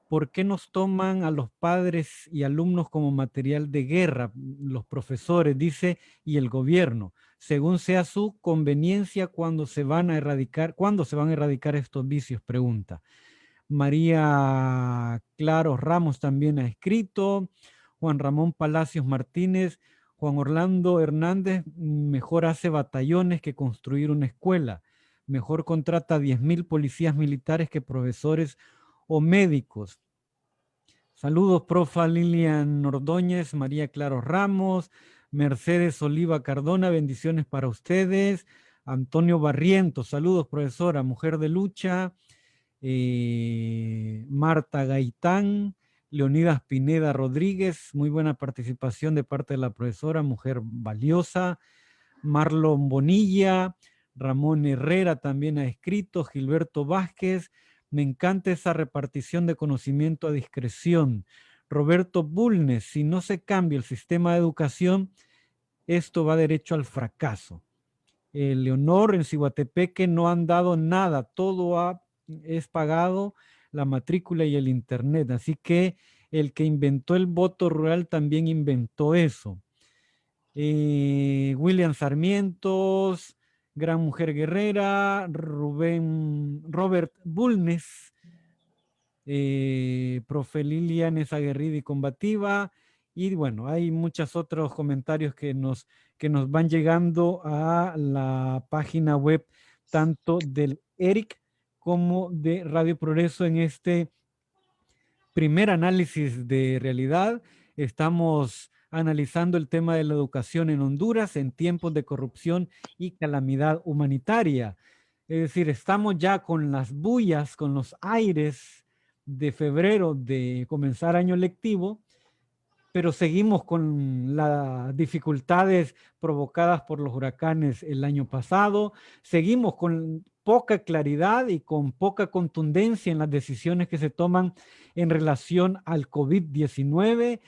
¿por qué nos toman a los padres y alumnos como material de guerra? Los profesores, dice, y el gobierno, según sea su conveniencia cuando se van a erradicar estos vicios, pregunta. María Claros Ramos también ha escrito. Juan Ramón Palacios Martínez, Juan Orlando Hernández, mejor hace batallones que construir una escuela. Mejor contrata 10,000 policías militares que profesores o médicos. Saludos, profa Lilian Ordóñez, María Claros Ramos, Mercedes Oliva Cardona, bendiciones para ustedes. Antonio Barrientos, saludos, profesora, mujer de lucha. Marta Gaitán, Leonidas Pineda Rodríguez, muy buena participación de parte de la profesora, mujer valiosa. Marlon Bonilla, Ramón Herrera también ha escrito, Gilberto Vázquez, me encanta esa repartición de conocimiento a discreción. Roberto Bulnes, si no se cambia el sistema de educación, esto va derecho al fracaso. Leonor en Ciguatepeque no han dado nada, todo es pagado, la matrícula y el internet. Así que el que inventó el voto rural también inventó eso. William Sarmientos, Gran Mujer Guerrera, Robert Bulnes, profe Lilian es aguerrida y combativa, y bueno, hay muchos otros comentarios que nos van llegando a la página web tanto del ERIC como de Radio Progreso en este primer análisis de realidad. Estamos analizando el tema de la educación en Honduras en tiempos de corrupción y calamidad humanitaria. Es decir, estamos ya con las bullas, con los aires de febrero de comenzar año lectivo, pero seguimos con las dificultades provocadas por los huracanes el año pasado, seguimos con poca claridad y con poca contundencia en las decisiones que se toman en relación al COVID-19.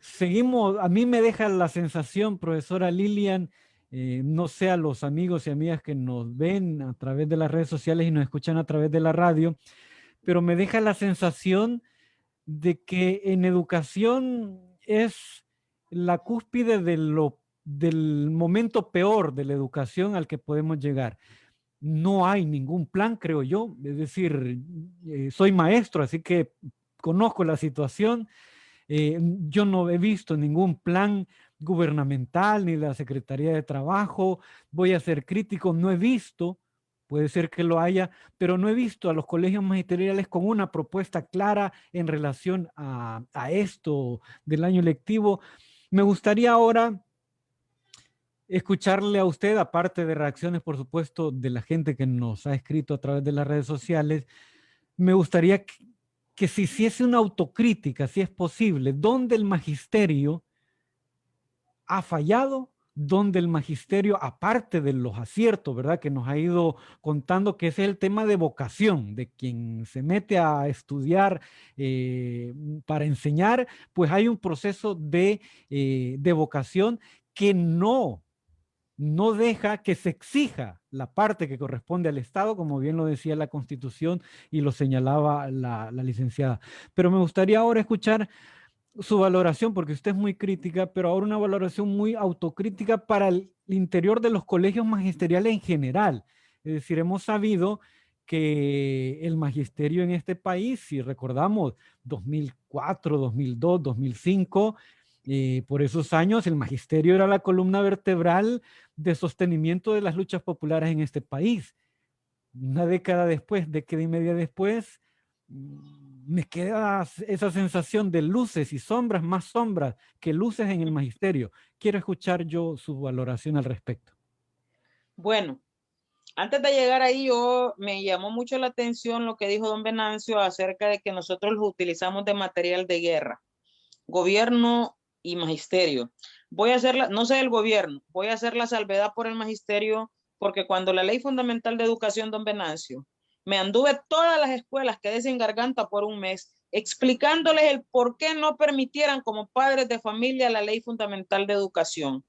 Seguimos, a mí me deja la sensación, profesora Lilian, no sé a los amigos y amigas que nos ven a través de las redes sociales y nos escuchan a través de la radio, pero me deja la sensación de que en educación es la cúspide del momento peor de la educación al que podemos llegar. No hay ningún plan, creo yo. Es decir, soy maestro, así que conozco la situación. Yo no he visto ningún plan gubernamental ni de la Secretaría de Trabajo. Voy a ser crítico, no he visto, puede ser que lo haya, pero no he visto a los colegios magisteriales con una propuesta clara en relación a esto del año lectivo. Me gustaría ahora escucharle a usted, aparte de reacciones, por supuesto, de la gente que nos ha escrito a través de las redes sociales. Me gustaría que se hiciese una autocrítica, si es posible, donde el magisterio ha fallado, donde el magisterio, aparte de los aciertos, ¿verdad? Que nos ha ido contando, que ese es el tema de vocación, de quien se mete a estudiar para enseñar, pues hay un proceso de vocación que no deja que se exija la parte que corresponde al Estado, como bien lo decía la Constitución y lo señalaba la licenciada. Pero me gustaría ahora escuchar su valoración, porque usted es muy crítica, pero ahora una valoración muy autocrítica para el interior de los colegios magisteriales en general. Es decir, hemos sabido que el magisterio en este país, si recordamos 2004, 2002, 2005, por esos años el magisterio era la columna vertebral de sostenimiento de las luchas populares en este país. Una década después, década y media después, me queda esa sensación de luces y sombras, más sombras que luces en el magisterio. Quiero escuchar yo su valoración al respecto. Bueno, antes de llegar ahí, yo me llamó mucho la atención lo que dijo don Venancio acerca de que nosotros los utilizamos de material de guerra, gobierno y magisterio. Voy a hacer no sé el gobierno, voy a hacer la salvedad por el magisterio, porque cuando la Ley Fundamental de Educación, don Venancio, me anduve todas las escuelas, quedé sin garganta por un mes, explicándoles el por qué no permitieran como padres de familia la Ley Fundamental de Educación.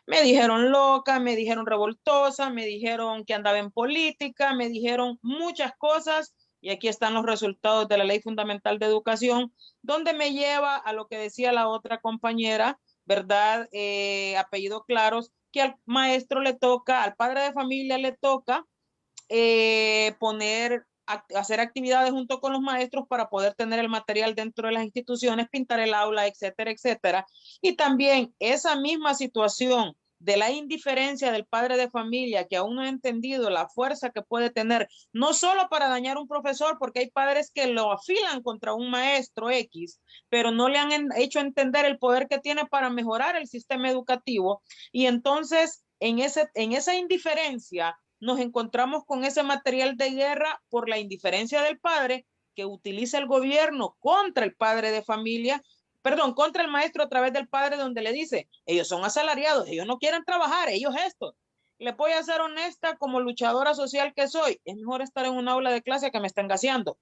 Me dijeron loca, me dijeron revoltosa, me dijeron que andaba en política, me dijeron muchas cosas y aquí están los resultados de la Ley Fundamental de Educación, donde me lleva a lo que decía la otra compañera, ¿verdad? Apellido Claros, que al maestro le toca, al padre de familia le toca hacer actividades junto con los maestros para poder tener el material dentro de las instituciones, pintar el aula, etcétera, etcétera. Y también esa misma situación de la indiferencia del padre de familia que aún no ha entendido la fuerza que puede tener, no solo para dañar a un profesor, porque hay padres que lo afilan contra un maestro X, pero no le han hecho entender el poder que tiene para mejorar el sistema educativo. Y entonces, en esa indiferencia, nos encontramos con ese material de guerra por la indiferencia del padre que utiliza el gobierno contra el padre de familia, perdón, contra el maestro a través del padre, donde le dice, ellos son asalariados, ellos no quieren trabajar, ellos esto. Le voy a ser honesta, como luchadora social que soy, es mejor estar en un aula de clase que me estén gaseando.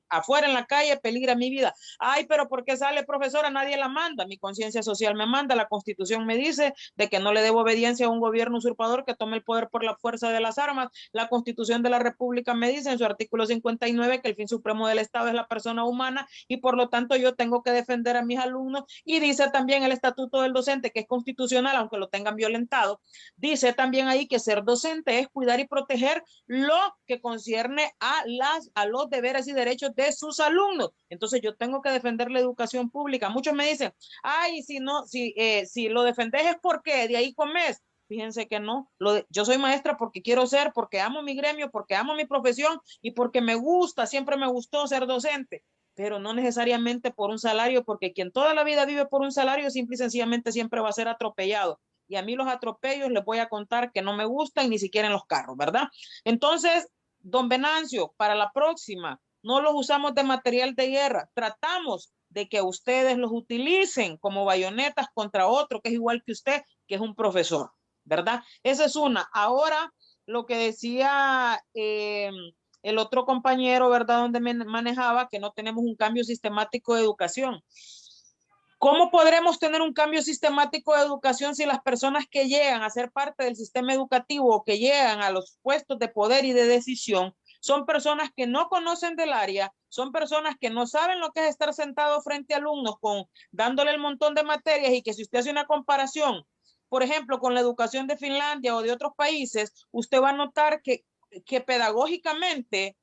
Afuera en la calle peligra mi vida. Ay, pero ¿por qué sale profesora? Nadie la manda. Mi conciencia social me manda. La Constitución me dice de que no le debo obediencia a un gobierno usurpador que tome el poder por la fuerza de las armas. La Constitución de la República me dice en su artículo 59 que el fin supremo del Estado es la persona humana y por lo tanto yo tengo que defender a mis alumnos. Y dice también el Estatuto del Docente, que es constitucional, aunque lo tengan violentado, dice también ahí que ser docente es cuidar y proteger lo que concierne a los deberes y derechos de sus alumnos. Entonces yo tengo que defender la educación pública. Muchos me dicen, ay, si lo defendes es porque de ahí comes. Fíjense que no, yo soy maestra porque quiero ser, porque amo mi gremio, porque amo mi profesión y porque me gusta, siempre me gustó ser docente, pero no necesariamente por un salario, porque quien toda la vida vive por un salario, simple y sencillamente siempre va a ser atropellado. Y a mí los atropellos les voy a contar que no me gustan ni siquiera en los carros, ¿verdad? Entonces, don Venancio, para la próxima, no los usamos de material de guerra, tratamos de que ustedes los utilicen como bayonetas contra otro que es igual que usted, que es un profesor, ¿verdad? Esa es una. Ahora, lo que decía el otro compañero, ¿verdad? Donde me manejaba que no tenemos un cambio sistemático de educación. ¿Cómo podremos tener un cambio sistemático de educación si las personas que llegan a ser parte del sistema educativo o que llegan a los puestos de poder y de decisión son personas que no conocen del área, son personas que no saben lo que es estar sentado frente a alumnos dándole el montón de materias y que si usted hace una comparación, por ejemplo, con la educación de Finlandia o de otros países, usted va a notar que pedagógicamente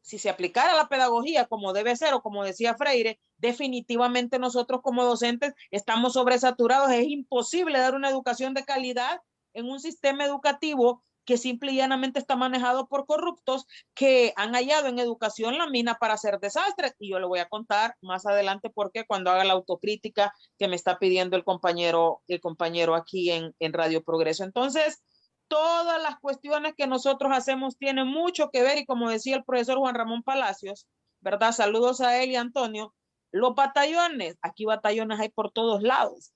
si se aplicara la pedagogía como debe ser o como decía Freire, definitivamente nosotros como docentes estamos sobresaturados. Es imposible dar una educación de calidad en un sistema educativo que simple y llanamente está manejado por corruptos que han hallado en educación la mina para hacer desastres. Y yo le voy a contar más adelante por qué cuando haga la autocrítica que me está pidiendo el compañero aquí en Radio Progreso. Entonces, todas las cuestiones que nosotros hacemos tienen mucho que ver y como decía el profesor Juan Ramón Palacios, ¿verdad? Saludos a él y a Antonio. Los batallones, aquí batallones hay por todos lados.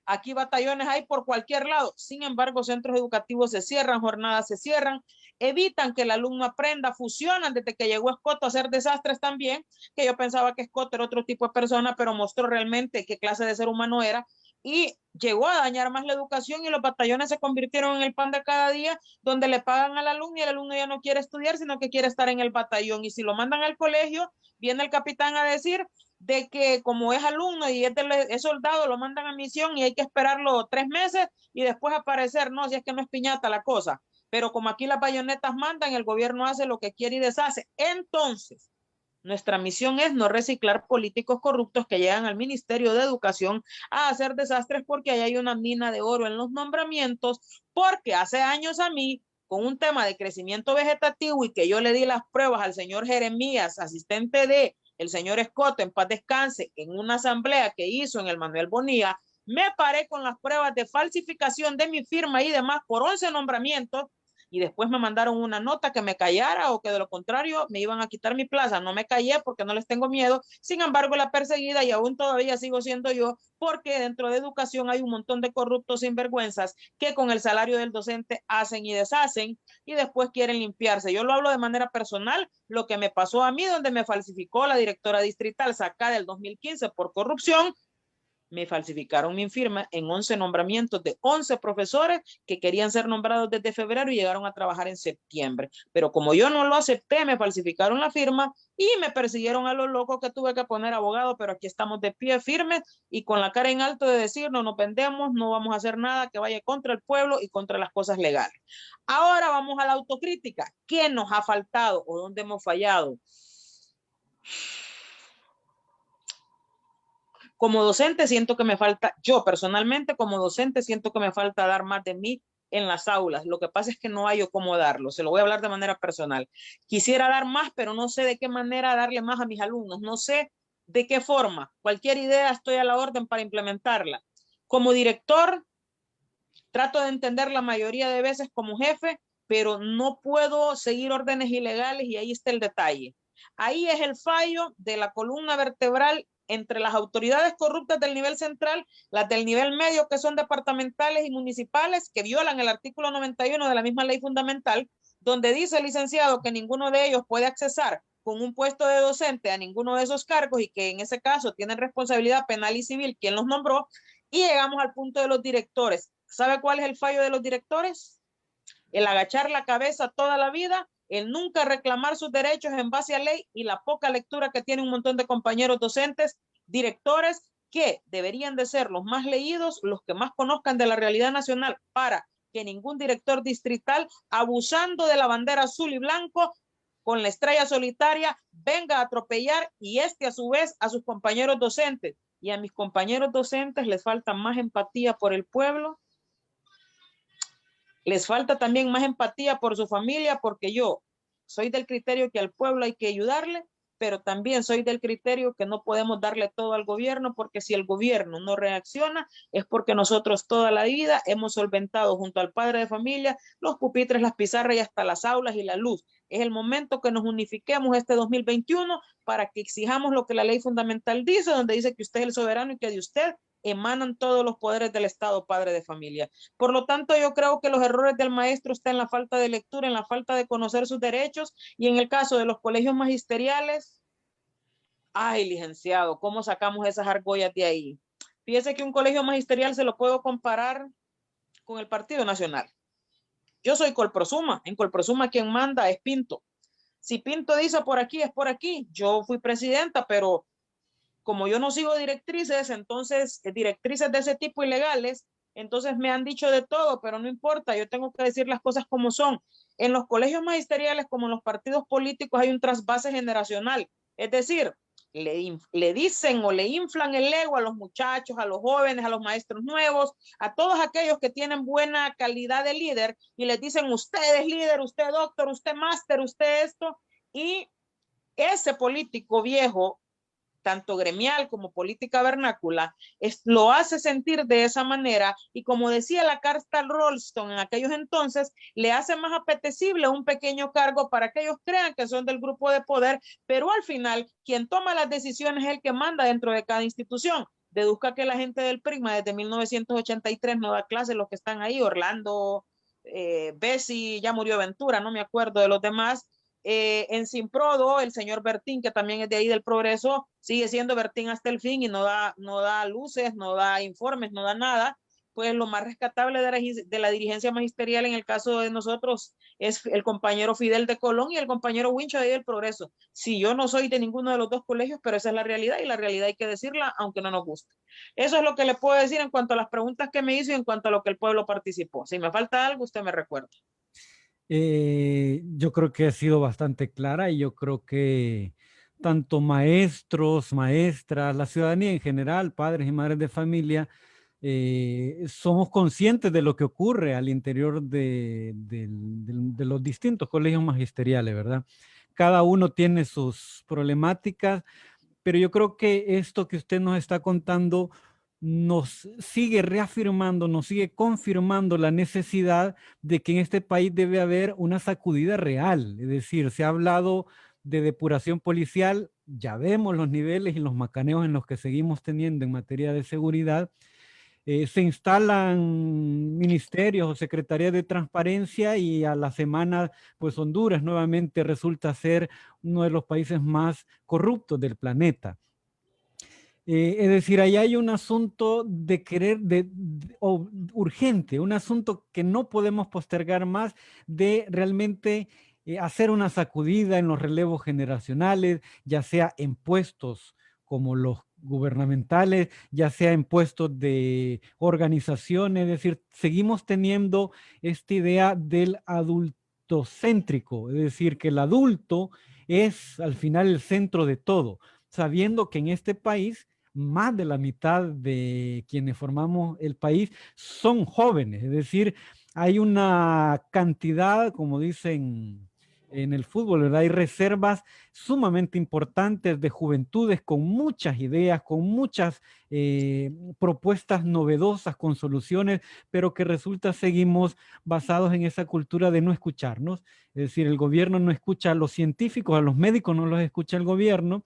Aquí batallones hay por cualquier lado. Sin embargo, centros educativos se cierran, jornadas se cierran, evitan que el alumno aprenda, fusionan desde que llegó Escoto a hacer desastres también, que yo pensaba que Escoto era otro tipo de persona, pero mostró realmente qué clase de ser humano era y llegó a dañar más la educación y los batallones se convirtieron en el pan de cada día, donde le pagan al alumno y el alumno ya no quiere estudiar, sino que quiere estar en el batallón. Y si lo mandan al colegio, viene el capitán a decir de que como es alumno y es soldado, lo mandan a misión y hay que esperarlo 3 meses y después aparecer, no, si es que no es piñata la cosa. Pero como aquí las bayonetas mandan, el gobierno hace lo que quiere y deshace. Entonces, nuestra misión es no reciclar políticos corruptos que llegan al Ministerio de Educación a hacer desastres porque ahí hay una mina de oro en los nombramientos, porque hace años a mí, con un tema de crecimiento vegetativo y que yo le di las pruebas al señor Jeremías, asistente de el señor Escoto, en paz descanse, en una asamblea que hizo en el Manuel Bonilla, me paré con las pruebas de falsificación de mi firma y demás por 11 nombramientos y después me mandaron una nota que me callara o que de lo contrario me iban a quitar mi plaza. No me callé porque no les tengo miedo. Sin embargo, la perseguida y aún todavía sigo siendo yo porque dentro de educación hay un montón de corruptos sinvergüenzas que con el salario del docente hacen y deshacen y después quieren limpiarse. Yo lo hablo de manera personal, lo que me pasó a mí donde me falsificó la directora distrital sacada del 2015 por corrupción. Me falsificaron mi firma en 11 nombramientos de 11 profesores que querían ser nombrados desde febrero y llegaron a trabajar en septiembre. Pero como yo no lo acepté, me falsificaron la firma y me persiguieron a los locos que tuve que poner abogado, pero aquí estamos de pie firmes y con la cara en alto de decir no nos vendemos, no vamos a hacer nada que vaya contra el pueblo y contra las cosas legales. Ahora vamos a la autocrítica. ¿Qué nos ha faltado o dónde hemos fallado? Como docente siento que me falta, yo personalmente como docente siento que me falta dar más de mí en las aulas. Lo que pasa es que no hay cómo darlo. Se lo voy a hablar de manera personal. Quisiera dar más, pero no sé de qué manera darle más a mis alumnos. No sé de qué forma. Cualquier idea estoy a la orden para implementarla. Como director, trato de entender la mayoría de veces como jefe, pero no puedo seguir órdenes ilegales y ahí está el detalle. Ahí es el fallo de la columna vertebral entre las autoridades corruptas del nivel central, las del nivel medio que son departamentales y municipales que violan el artículo 91 de la misma ley fundamental, donde dice el licenciado que ninguno de ellos puede accesar con un puesto de docente a ninguno de esos cargos y que en ese caso tienen responsabilidad penal y civil quien los nombró, y llegamos al punto de los directores. ¿Sabe cuál es el fallo de los directores? El agachar la cabeza toda la vida, el nunca reclamar sus derechos en base a ley y la poca lectura que tiene un montón de compañeros docentes, directores que deberían de ser los más leídos, los que más conozcan de la realidad nacional para que ningún director distrital abusando de la bandera azul y blanco con la estrella solitaria venga a atropellar y a su vez a sus compañeros docentes. Y a mis compañeros docentes les falta más empatía por el pueblo, les falta también más empatía por su familia, porque yo soy del criterio que al pueblo hay que ayudarle, pero también soy del criterio que no podemos darle todo al gobierno, porque si el gobierno no reacciona, es porque nosotros toda la vida hemos solventado junto al padre de familia los pupitres, las pizarras y hasta las aulas y la luz. Es el momento que nos unifiquemos este 2021 para que exijamos lo que la ley fundamental dice, donde dice que usted es el soberano y que de usted emanan todos los poderes del Estado, padre de familia. Por lo tanto, yo creo que los errores del maestro están en la falta de lectura, en la falta de conocer sus derechos y en el caso de los colegios magisteriales, ay, licenciado, ¿cómo sacamos esas argollas de ahí? Fíjese que un colegio magisterial se lo puedo comparar con el Partido Nacional. Yo soy Colprosuma, en Colprosuma quien manda es Pinto. Si Pinto dice por aquí, es por aquí. Yo fui presidenta, pero como yo no sigo directrices, entonces directrices de ese tipo ilegales, entonces me han dicho de todo, pero no importa, yo tengo que decir las cosas como son. En los colegios magisteriales, como en los partidos políticos, hay un trasvase generacional. Es decir, le dicen o le inflan el ego a los muchachos, a los jóvenes, a los maestros nuevos, a todos aquellos que tienen buena calidad de líder y les dicen usted es líder, usted doctor, usted máster, usted esto. Y ese político viejo, tanto gremial como política vernácula, lo hace sentir de esa manera y como decía la carta Rolston en aquellos entonces, le hace más apetecible un pequeño cargo para que ellos crean que son del grupo de poder, pero al final quien toma las decisiones es el que manda dentro de cada institución. Deduzca que la gente del PRIMA desde 1983 no da clases, los que están ahí, Orlando, Bessi, ya murió Ventura, no me acuerdo de los demás. En Simprodo, el señor Bertín, que también es de ahí del Progreso, sigue siendo Bertín hasta el fin y no da luces, no da informes, no da nada. Pues lo más rescatable de la dirigencia magisterial en el caso de nosotros es el compañero Fidel de Colón y el compañero Wincho de ahí del Progreso. Si yo no soy de ninguno de los dos colegios, pero esa es la realidad y la realidad hay que decirla aunque no nos guste. Eso es lo que le puedo decir en cuanto a las preguntas que me hizo y en cuanto a lo que el pueblo participó. Si me falta algo, usted me recuerda. Yo creo que ha sido bastante clara y yo creo que tanto maestros, maestras, la ciudadanía en general, padres y madres de familia, somos conscientes de lo que ocurre al interior de los distintos colegios magisteriales, ¿verdad? Cada uno tiene sus problemáticas, pero yo creo que esto que usted nos está contando nos sigue reafirmando, nos sigue confirmando la necesidad de que en este país debe haber una sacudida real. Es decir, se ha hablado de depuración policial, ya vemos los niveles y los macaneos en los que seguimos teniendo en materia de seguridad. Se instalan ministerios o secretarías de transparencia y a la semana, pues Honduras nuevamente resulta ser uno de los países más corruptos del planeta. Es decir, ahí hay un asunto de querer, urgente, un asunto que no podemos postergar más de realmente hacer una sacudida en los relevos generacionales, ya sea en puestos como los gubernamentales, ya sea en puestos de organizaciones, es decir, seguimos teniendo esta idea del adultocéntrico, es decir, que el adulto es al final el centro de todo, sabiendo que en este país más de la mitad de quienes formamos el país son jóvenes, es decir, hay una cantidad, como dicen en el fútbol, ¿verdad? Hay reservas sumamente importantes de juventudes con muchas ideas, con muchas propuestas novedosas, con soluciones, pero que resulta seguimos basados en esa cultura de no escucharnos. Es decir, el gobierno no escucha a los científicos, a los médicos no los escucha el gobierno.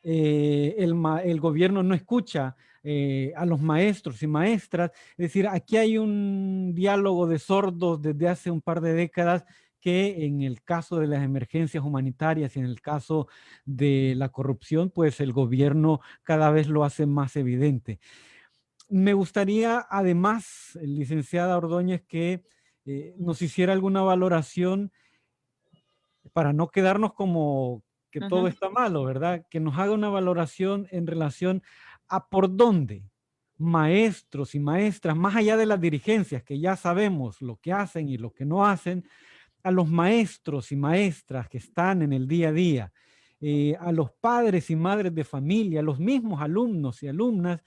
El gobierno no escucha a los maestros y maestras. Es decir, aquí hay un diálogo de sordos desde hace un par de décadas que en el caso de las emergencias humanitarias y en el caso de la corrupción, pues el gobierno cada vez lo hace más evidente. Me gustaría además, licenciada Ordóñez, que nos hiciera alguna valoración para no quedarnos como que todo está malo, ¿verdad? Que nos haga una valoración en relación a por dónde maestros y maestras, más allá de las dirigencias, que ya sabemos lo que hacen y lo que no hacen, a los maestros y maestras que están en el día a día, a los padres y madres de familia, a los mismos alumnos y alumnas,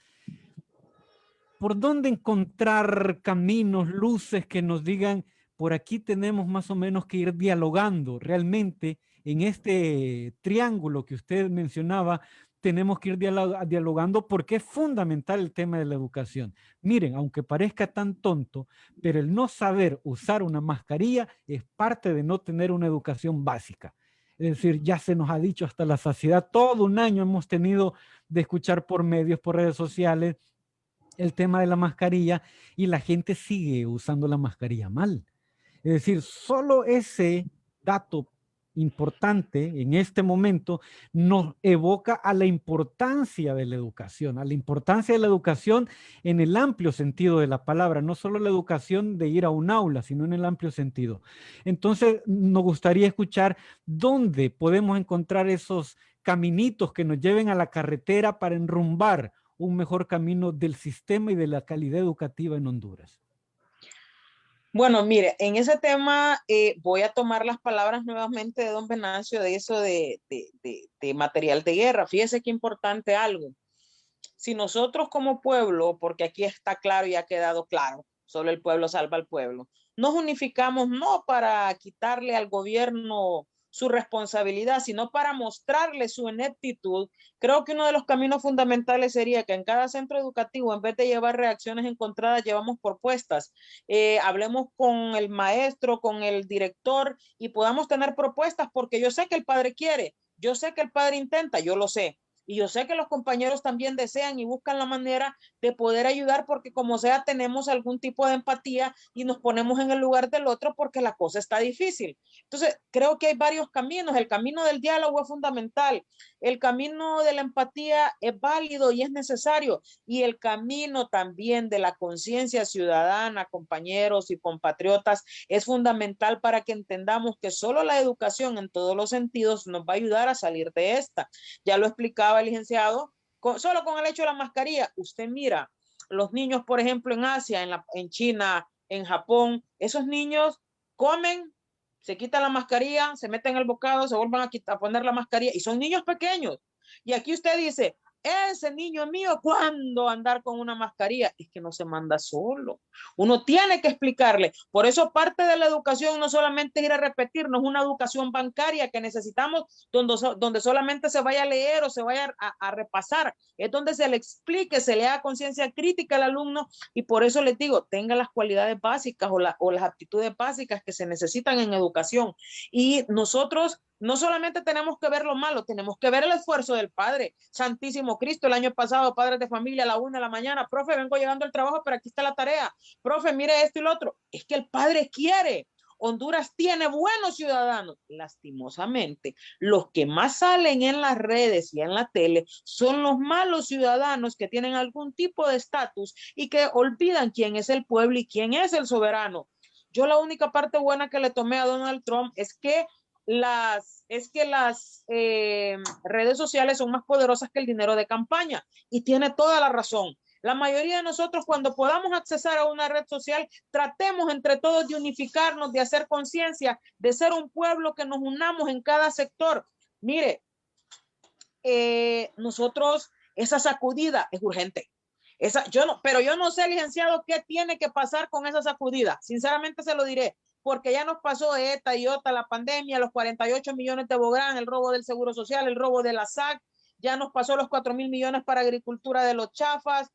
¿por dónde encontrar caminos, luces que nos digan, por aquí tenemos más o menos que ir dialogando? Realmente en este triángulo que usted mencionaba, tenemos que ir dialogando porque es fundamental el tema de la educación. Miren, aunque parezca tan tonto, pero el no saber usar una mascarilla es parte de no tener una educación básica. Es decir, ya se nos ha dicho hasta la saciedad, todo un año hemos tenido de escuchar por medios, por redes sociales, el tema de la mascarilla y la gente sigue usando la mascarilla mal. Es decir, solo ese dato importante en este momento nos evoca a la importancia de la educación, a la importancia de la educación en el amplio sentido de la palabra, no solo la educación de ir a un aula, sino en el amplio sentido. Entonces, nos gustaría escuchar dónde podemos encontrar esos caminitos que nos lleven a la carretera para enrumbar un mejor camino del sistema y de la calidad educativa en Honduras. Bueno, mire, en ese tema voy a tomar las palabras nuevamente de don Venancio de eso de material de guerra. Fíjese qué importante algo. Si nosotros como pueblo, porque aquí está claro y ha quedado claro, solo el pueblo salva al pueblo, nos unificamos no para quitarle al gobierno su responsabilidad, sino para mostrarle su ineptitud. Creo que uno de los caminos fundamentales sería que en cada centro educativo, en vez de llevar reacciones encontradas, llevamos propuestas. Hablemos con el maestro, con el director y podamos tener propuestas, porque yo sé que el padre quiere, yo sé que el padre intenta, yo lo sé. Y yo sé que los compañeros también desean y buscan la manera de poder ayudar porque como sea tenemos algún tipo de empatía y nos ponemos en el lugar del otro porque la cosa está difícil. Entonces, creo que hay varios caminos. El camino del diálogo es fundamental. El camino de la empatía es válido y es necesario. Y el camino también de la conciencia ciudadana, compañeros y compatriotas, es fundamental para que entendamos que solo la educación en todos los sentidos nos va a ayudar a salir de esta. Ya lo explicaba el licenciado, solo con el hecho de la mascarilla, usted mira, los niños, por ejemplo, en Asia, en China, en Japón, esos niños comen, se quitan la mascarilla, se meten el bocado, se vuelven a poner la mascarilla y son niños pequeños. Y aquí usted dice, ese niño mío, ¿cuándo andar con una mascarilla? Es que no se manda solo. Uno tiene que explicarle. Por eso parte de la educación no solamente es ir a repetirnos una educación bancaria que necesitamos donde solamente se vaya a leer o se vaya a repasar. Es donde se le explique, se le haga conciencia crítica al alumno y por eso les digo, tenga las cualidades básicas o las aptitudes básicas que se necesitan en educación. Y nosotros no solamente tenemos que ver lo malo, tenemos que ver el esfuerzo del padre. Santísimo Cristo, el año pasado, padres de familia a la 1 de la mañana, profe, vengo llegando al trabajo, pero aquí está la tarea. Profe, mire esto y lo otro. Es que el padre quiere. Honduras tiene buenos ciudadanos. Lastimosamente, los que más salen en las redes y en la tele son los malos ciudadanos que tienen algún tipo de estatus y que olvidan quién es el pueblo y quién es el soberano. Yo la única parte buena que le tomé a Donald Trump es que las redes sociales son más poderosas que el dinero de campaña y tiene toda la razón. La mayoría de nosotros cuando podamos accesar a una red social, tratemos entre todos de unificarnos, de hacer conciencia, de ser un pueblo que nos unamos en cada sector. Mire, nosotros, esa sacudida es urgente. Pero yo no sé, licenciado, qué tiene que pasar con esa sacudida. Sinceramente se lo diré, porque ya nos pasó esta y otra, la pandemia, los 48 millones de Bográn, el robo del Seguro Social, el robo de la SAC, ya nos pasó los 4,000 millones para agricultura de los chafas,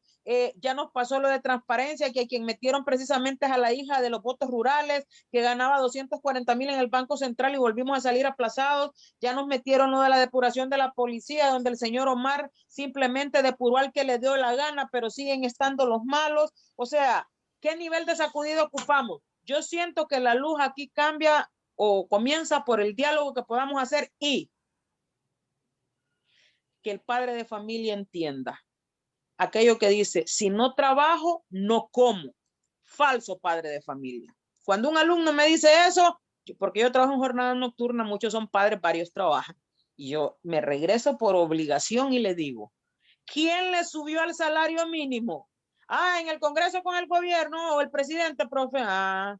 ya nos pasó lo de transparencia, que a quien metieron precisamente es a la hija de los votos rurales, que ganaba 240,000 en el Banco Central y volvimos a salir aplazados, ya nos metieron lo de la depuración de la policía, donde el señor Omar simplemente depuró al que le dio la gana, pero siguen estando los malos. O sea, ¿qué nivel de sacudido ocupamos? Yo siento que la luz aquí cambia o comienza por el diálogo que podamos hacer y que el padre de familia entienda aquello que dice, si no trabajo, no como. Falso padre de familia. Cuando un alumno me dice eso, porque yo trabajo en jornada nocturna, muchos son padres, varios trabajan, y yo me regreso por obligación y le digo, ¿quién le subió al salario mínimo? Ah, en el Congreso con el gobierno o el presidente, profe. Ah,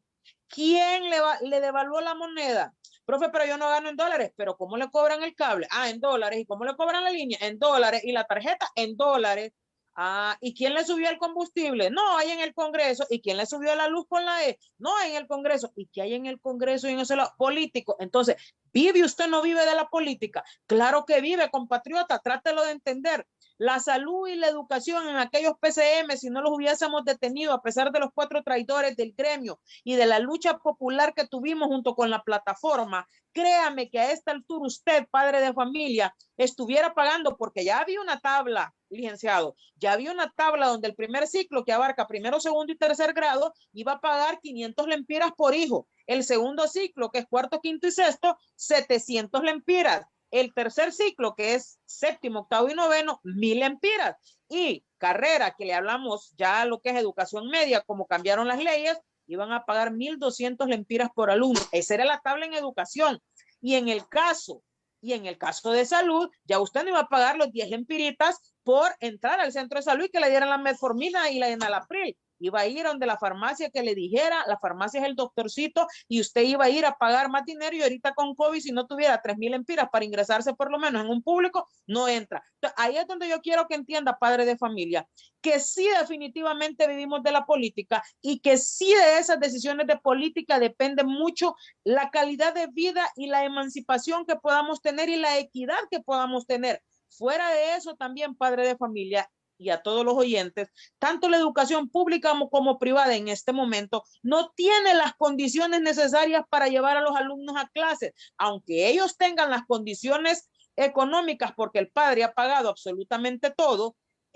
¿quién le devaluó la moneda? Profe, pero yo no gano en dólares, pero ¿cómo le cobran el cable? Ah, en dólares. ¿Y cómo le cobran la línea? En dólares. ¿Y la tarjeta? En dólares. Ah, ¿y quién le subió el combustible? No, hay en el Congreso. ¿Y quién le subió la luz con la E? No, en el Congreso. ¿Y qué hay en el Congreso y en ese lado? Político. Entonces, ¿vive usted no vive de la política? Claro que vive, compatriota, trátelo de entender. La salud y la educación en aquellos PCM, si no los hubiésemos detenido, a pesar de los 4 traidores del gremio y de la lucha popular que tuvimos junto con la plataforma, créame que a esta altura usted, padre de familia, estuviera pagando, porque ya había una tabla, licenciado, ya había una tabla donde el primer ciclo, que abarca primero, segundo y tercer grado, iba a pagar 500 lempiras por hijo. El segundo ciclo, que es cuarto, quinto y sexto, 700 lempiras. El tercer ciclo, que es séptimo, octavo y noveno, 1,000 lempiras. Y carrera, que le hablamos ya a lo que es educación media, como cambiaron las leyes, iban a pagar 1,200 lempiras por alumno. Esa era la tabla en educación. Y en el caso de salud, ya usted no iba a pagar los 10 lempiritas por entrar al centro de salud y que le dieran la metformina y la enalapril. iba a ir a donde la farmacia que le dijera, la farmacia es el doctorcito, y usted iba a ir a pagar más dinero, y ahorita con COVID, si no tuviera 3,000 empiras para ingresarse por lo menos en un público, no entra. Entonces, ahí es donde yo quiero que entienda, padre de familia, que sí definitivamente vivimos de la política y que sí de esas decisiones de política depende mucho la calidad de vida y la emancipación que podamos tener y la equidad que podamos tener. Fuera de eso también, padre de familia, y a todos los oyentes, tanto la educación pública como privada en este momento no tiene las condiciones necesarias para llevar a los alumnos a clases, aunque ellos tengan las condiciones económicas porque el padre ha pagado absolutamente todo,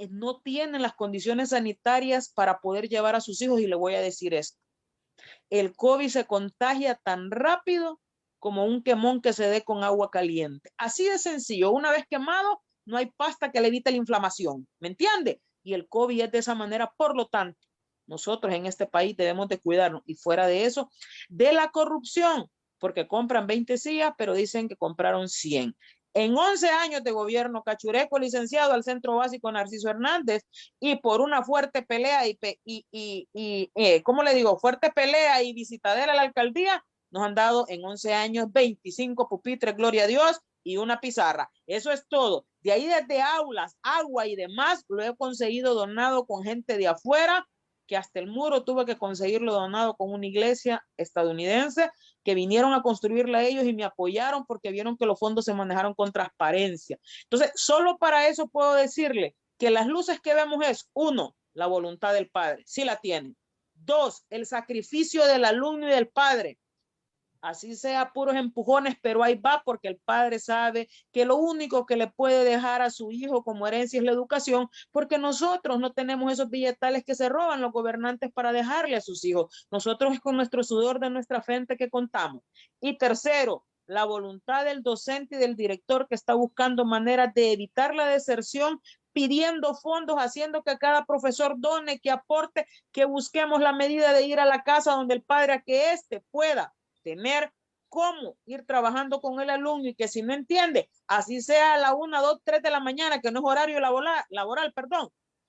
no tienen las condiciones sanitarias para poder llevar a sus hijos. Y le voy a decir esto: el COVID se contagia tan rápido como un quemón que se dé con agua caliente. Así de sencillo. Una vez quemado, no hay pasta que le evite la inflamación. ¿Me entiende? Y el COVID es de esa manera. Por lo tanto, nosotros en este país debemos de cuidarnos. Y fuera de eso, de la corrupción, porque compran 20 sillas, pero dicen que compraron 100. En 11 años de gobierno, Cachureco, licenciado al Centro Básico Narciso Hernández, y por una fuerte pelea ¿cómo le digo? Fuerte pelea y visitadera a la alcaldía, nos han dado en 11 años 25 pupitres, gloria a Dios, y una pizarra. Eso es todo. De ahí desde aulas, agua y demás, lo he conseguido donado con gente de afuera, que hasta el muro tuve que conseguirlo donado con una iglesia estadounidense, que vinieron a construirla ellos y me apoyaron porque vieron que los fondos se manejaron con transparencia. Entonces, solo para eso puedo decirle que las luces que vemos es, 1, la voluntad del padre, sí la tienen. 2, el sacrificio del alumno y del padre. Así sea puros empujones, pero ahí va, porque el padre sabe que lo único que le puede dejar a su hijo como herencia es la educación, porque nosotros no tenemos esos billetales que se roban los gobernantes para dejarle a sus hijos. Nosotros es con nuestro sudor de nuestra frente que contamos. Y tercero, la voluntad del docente y del director, que está buscando maneras de evitar la deserción, pidiendo fondos, haciendo que cada profesor done, que aporte, que busquemos la medida de ir a la casa donde el padre, a que éste pueda tener cómo ir trabajando con el alumno, y que si no entiende, así sea a la 1, 2, 3 de la mañana, que no es horario laboral,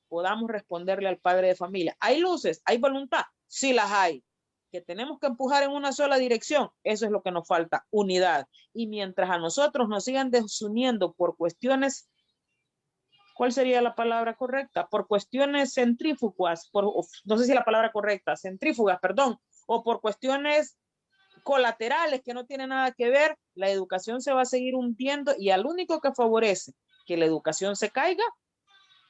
podamos responderle al padre de familia. ¿Hay luces? ¿Hay voluntad? Sí las hay. Que tenemos que empujar en una sola dirección, eso es lo que nos falta, unidad. Y mientras a nosotros nos sigan desuniendo por cuestiones, ¿cuál sería la palabra correcta? Por cuestiones centrífugas, no sé si la palabra correcta, centrífugas, perdón, o por cuestiones colaterales que no tienen nada que ver, la educación se va a seguir hundiendo, y al único que favorece que la educación se caiga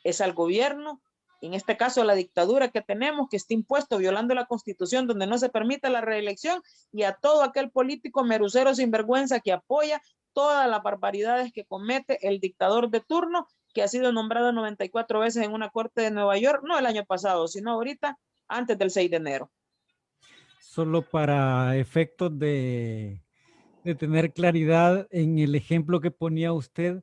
es al gobierno, en este caso la dictadura que tenemos, que está impuesto violando la Constitución, donde no se permite la reelección, y a todo aquel político merucero sinvergüenza que apoya todas las barbaridades que comete el dictador de turno, que ha sido nombrado 94 veces en una corte de Nueva York, no el año pasado, sino ahorita, antes del 6 de enero. Solo para efectos de tener claridad en el ejemplo que ponía usted,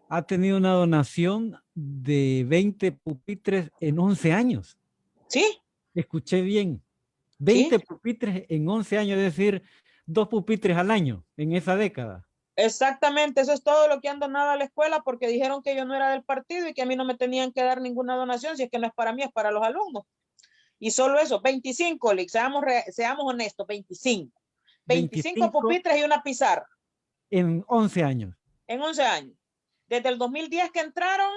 ha tenido una donación de 20 pupitres en 11 años. ¿Sí? Escuché bien. 20 ¿Sí? pupitres en 11 años, es decir, 2 pupitres al año en esa década. Exactamente, eso es todo lo que han donado a la escuela, porque dijeron que yo no era del partido y que a mí no me tenían que dar ninguna donación, si es que no es para mí, es para los alumnos. Y solo eso, 25, seamos honestos, 25. 25 pupitres y una pizarra. En 11 años. En 11 años. Desde el 2010 que entraron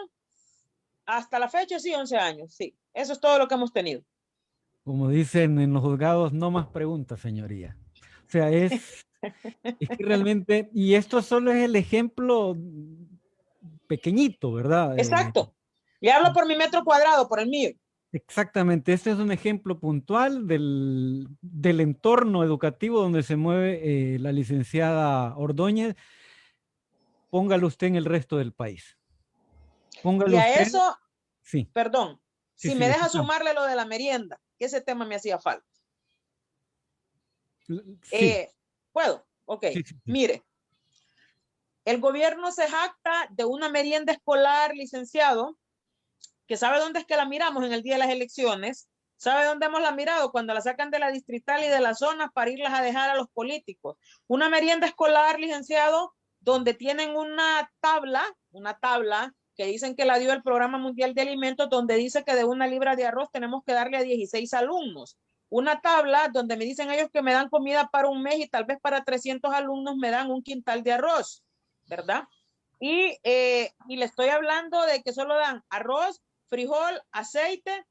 hasta la fecha, sí, 11 años, sí. Eso es todo lo que hemos tenido. Como dicen en los juzgados, no más preguntas, señoría. O sea, es que realmente, y esto solo es el ejemplo pequeñito, ¿verdad? Exacto. Le hablo por mi metro cuadrado, por el mío. Exactamente, este es un ejemplo puntual del entorno educativo donde se mueve la licenciada Ordóñez. Póngalo usted en el resto del país. Póngalo Y a usted. eso, Sí. perdón, Sí, si sí, me le deja escuchamos. sumarle lo de la merienda, que ese tema me hacía falta. Sí. ¿Puedo? Ok. Sí, sí, sí. Mire, el gobierno se jacta de una merienda escolar, licenciado, que sabe dónde es que la miramos en el día de las elecciones. ¿Sabe dónde hemos la mirado? Cuando la sacan de la distrital y de las zonas para irlas a dejar a los políticos. Una merienda escolar, licenciado, donde tienen una tabla que dicen que la dio el Programa Mundial de Alimentos, donde dice que de 1 libra de arroz tenemos que darle a 16 alumnos. Una tabla donde me dicen ellos que me dan comida para un mes y tal vez para 300 alumnos me dan un quintal de arroz, ¿verdad? Y le estoy hablando de que solo dan arroz, frijol, aceite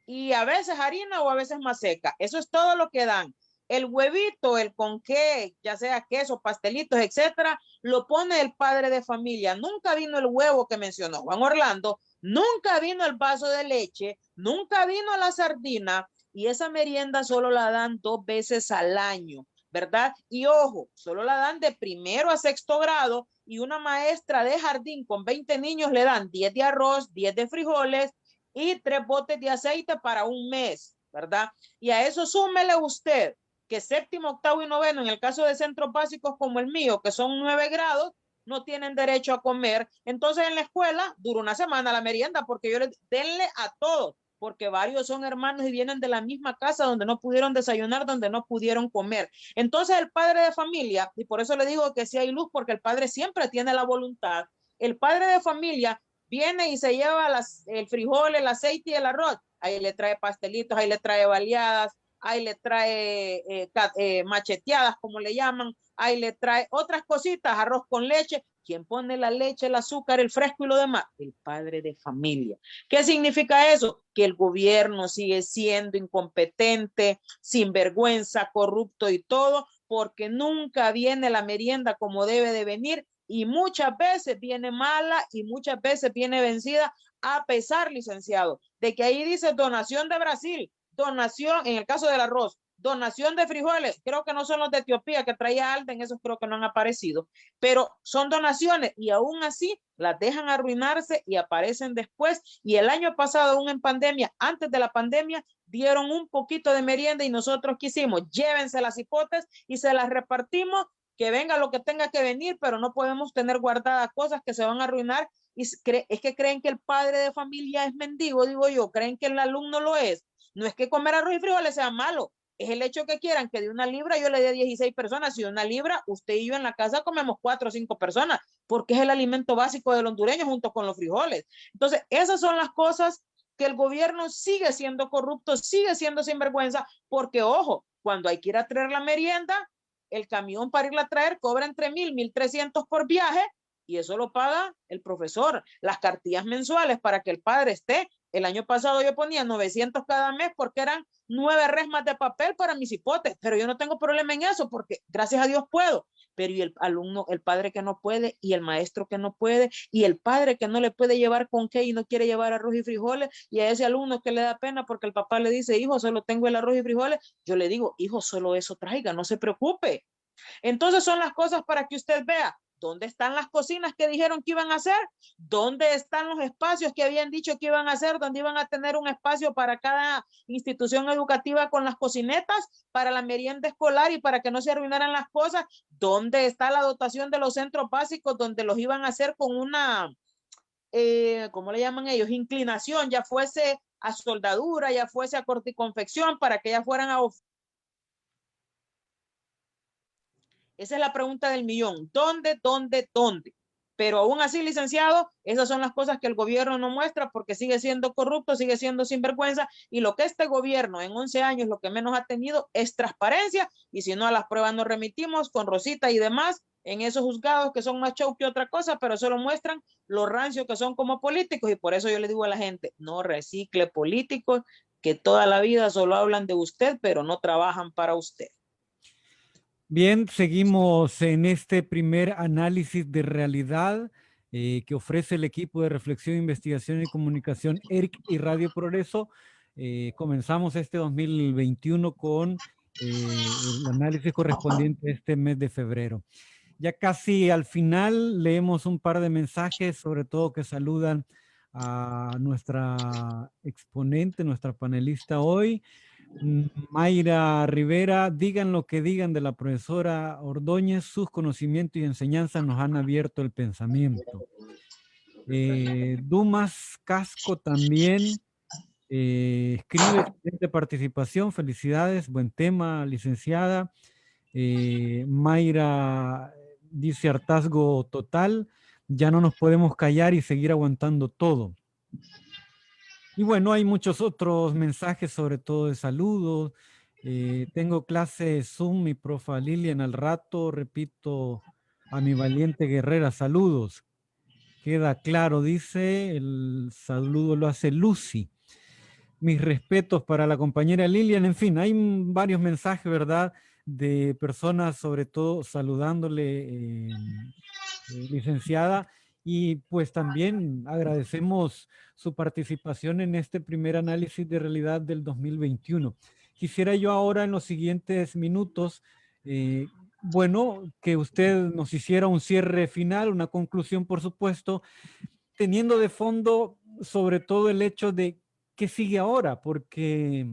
y a veces harina o a veces maseca. Eso es todo lo que dan. El huevito, el conqué, ya sea queso, pastelitos, etcétera, lo pone el padre de familia. Nunca vino el huevo que mencionó Juan Orlando, nunca vino el vaso de leche, nunca vino la sardina, y esa merienda solo la dan 2 veces al año, ¿verdad? Y ojo, solo la dan de 1º a 6º grado, y una maestra de jardín con 20 niños le dan 10 de arroz, 10 de frijoles y 3 botes de aceite para un mes, ¿verdad? Y a eso súmele usted que 7º, 8º y 9º, en el caso de centros básicos como el mío, que son 9 grados, no tienen derecho a comer. Entonces en la escuela dura una semana la merienda, porque yo les denle a todos, porque varios son hermanos y vienen de la misma casa donde no pudieron desayunar, donde no pudieron comer. Entonces el padre de familia, y por eso le digo que sí hay luz, porque el padre siempre tiene la voluntad, el padre de familia viene y se lleva el frijol, el aceite y el arroz. Ahí le trae pastelitos, ahí le trae baleadas, ahí le trae macheteadas, como le llaman, ahí le trae otras cositas, arroz con leche. ¿Quién pone la leche, el azúcar, el fresco y lo demás? El padre de familia. ¿Qué significa eso? Que el gobierno sigue siendo incompetente, sinvergüenza, corrupto y todo, porque nunca viene la merienda como debe de venir, y muchas veces viene mala y muchas veces viene vencida, a pesar, licenciado, de que ahí dice donación de Brasil, donación, en el caso del arroz, donación de frijoles, creo que no son los de Etiopía que traía Alden, esos creo que no han aparecido, pero son donaciones y aún así las dejan arruinarse y aparecen después. Y el año pasado, aún en pandemia, antes de la pandemia, dieron un poquito de merienda y nosotros quisimos, llévense las hipotes y se las repartimos, que venga lo que tenga que venir, pero no podemos tener guardadas cosas que se van a arruinar. Y es que creen que el padre de familia es mendigo, digo yo, creen que el alumno lo es. No es que comer arroz y frijoles sea malo, es el hecho que quieran que de 1 libra yo le dé 16 personas. Si de 1 libra, usted y yo en la casa comemos 4 o 5 personas, porque es el alimento básico del hondureño junto con los frijoles. Entonces, esas son las cosas que el gobierno sigue siendo corrupto, sigue siendo sinvergüenza, porque ojo, cuando hay que ir a traer la merienda, el camión para irla a traer cobra entre 1,000, 1,300 por viaje, y eso lo paga el profesor. Las cartillas mensuales para que el padre esté. El año pasado yo ponía 900 cada mes porque eran 9 resmas de papel para mis hipotes, pero yo no tengo problema en eso porque gracias a Dios puedo. Pero y el alumno, el padre que no puede, y el maestro que no puede, y el padre que no le puede llevar con qué y no quiere llevar arroz y frijoles, y a ese alumno que le da pena porque el papá le dice, hijo, solo tengo el arroz y frijoles, yo le digo, hijo, solo eso traiga, no se preocupe. Entonces son las cosas para que usted vea. ¿Dónde están las cocinas que dijeron que iban a hacer? ¿Dónde están los espacios que habían dicho que iban a hacer? ¿Dónde iban a tener un espacio para cada institución educativa con las cocinetas, para la merienda escolar y para que no se arruinaran las cosas? ¿Dónde está la dotación de los centros básicos donde los iban a hacer con una, ¿cómo le llaman ellos? Inclinación, ya fuese a soldadura, ya fuese a corte y confección, para que ya fueran a... Esa es la pregunta del millón. ¿Dónde, dónde, dónde? Pero aún así, licenciado, esas son las cosas que el gobierno no muestra porque sigue siendo corrupto, sigue siendo sinvergüenza, y lo que este gobierno en 11 años lo que menos ha tenido es transparencia, y si no, a las pruebas nos remitimos con Rosita y demás en esos juzgados que son más show que otra cosa, pero solo muestran lo rancio que son como políticos. Y por eso yo le digo a la gente, no recicle políticos que toda la vida solo hablan de usted, pero no trabajan para usted. Bien, seguimos en este primer análisis de realidad que ofrece el equipo de reflexión, investigación y comunicación ERIC y Radio Progreso. Comenzamos este 2021 con el análisis correspondiente a este mes de febrero. Ya casi al final leemos un par de mensajes, sobre todo que saludan a nuestra exponente, nuestra panelista hoy. Mayra Rivera, digan lo que digan de la profesora Ordóñez, sus conocimientos y enseñanzas nos han abierto el pensamiento. Dumas Casco también escribe, excelente participación, felicidades, buen tema, licenciada. Mayra dice hartazgo total. ya no nos podemos callar y seguir aguantando todo. Y bueno, hay muchos otros mensajes, sobre todo de saludos. Tengo clase Zoom, mi profa Lilian al rato, repito a mi valiente guerrera, saludos. Queda claro, dice, el saludo lo hace Lucy. Mis respetos para la compañera Lilian. En fin, hay varios mensajes, ¿verdad? De personas, sobre todo, saludándole, licenciada. Y pues también agradecemos su participación en este primer análisis de realidad del 2021. Quisiera yo ahora en los siguientes minutos, bueno, que usted nos hiciera un cierre final, una conclusión, por supuesto, teniendo de fondo sobre todo el hecho de qué sigue ahora, porque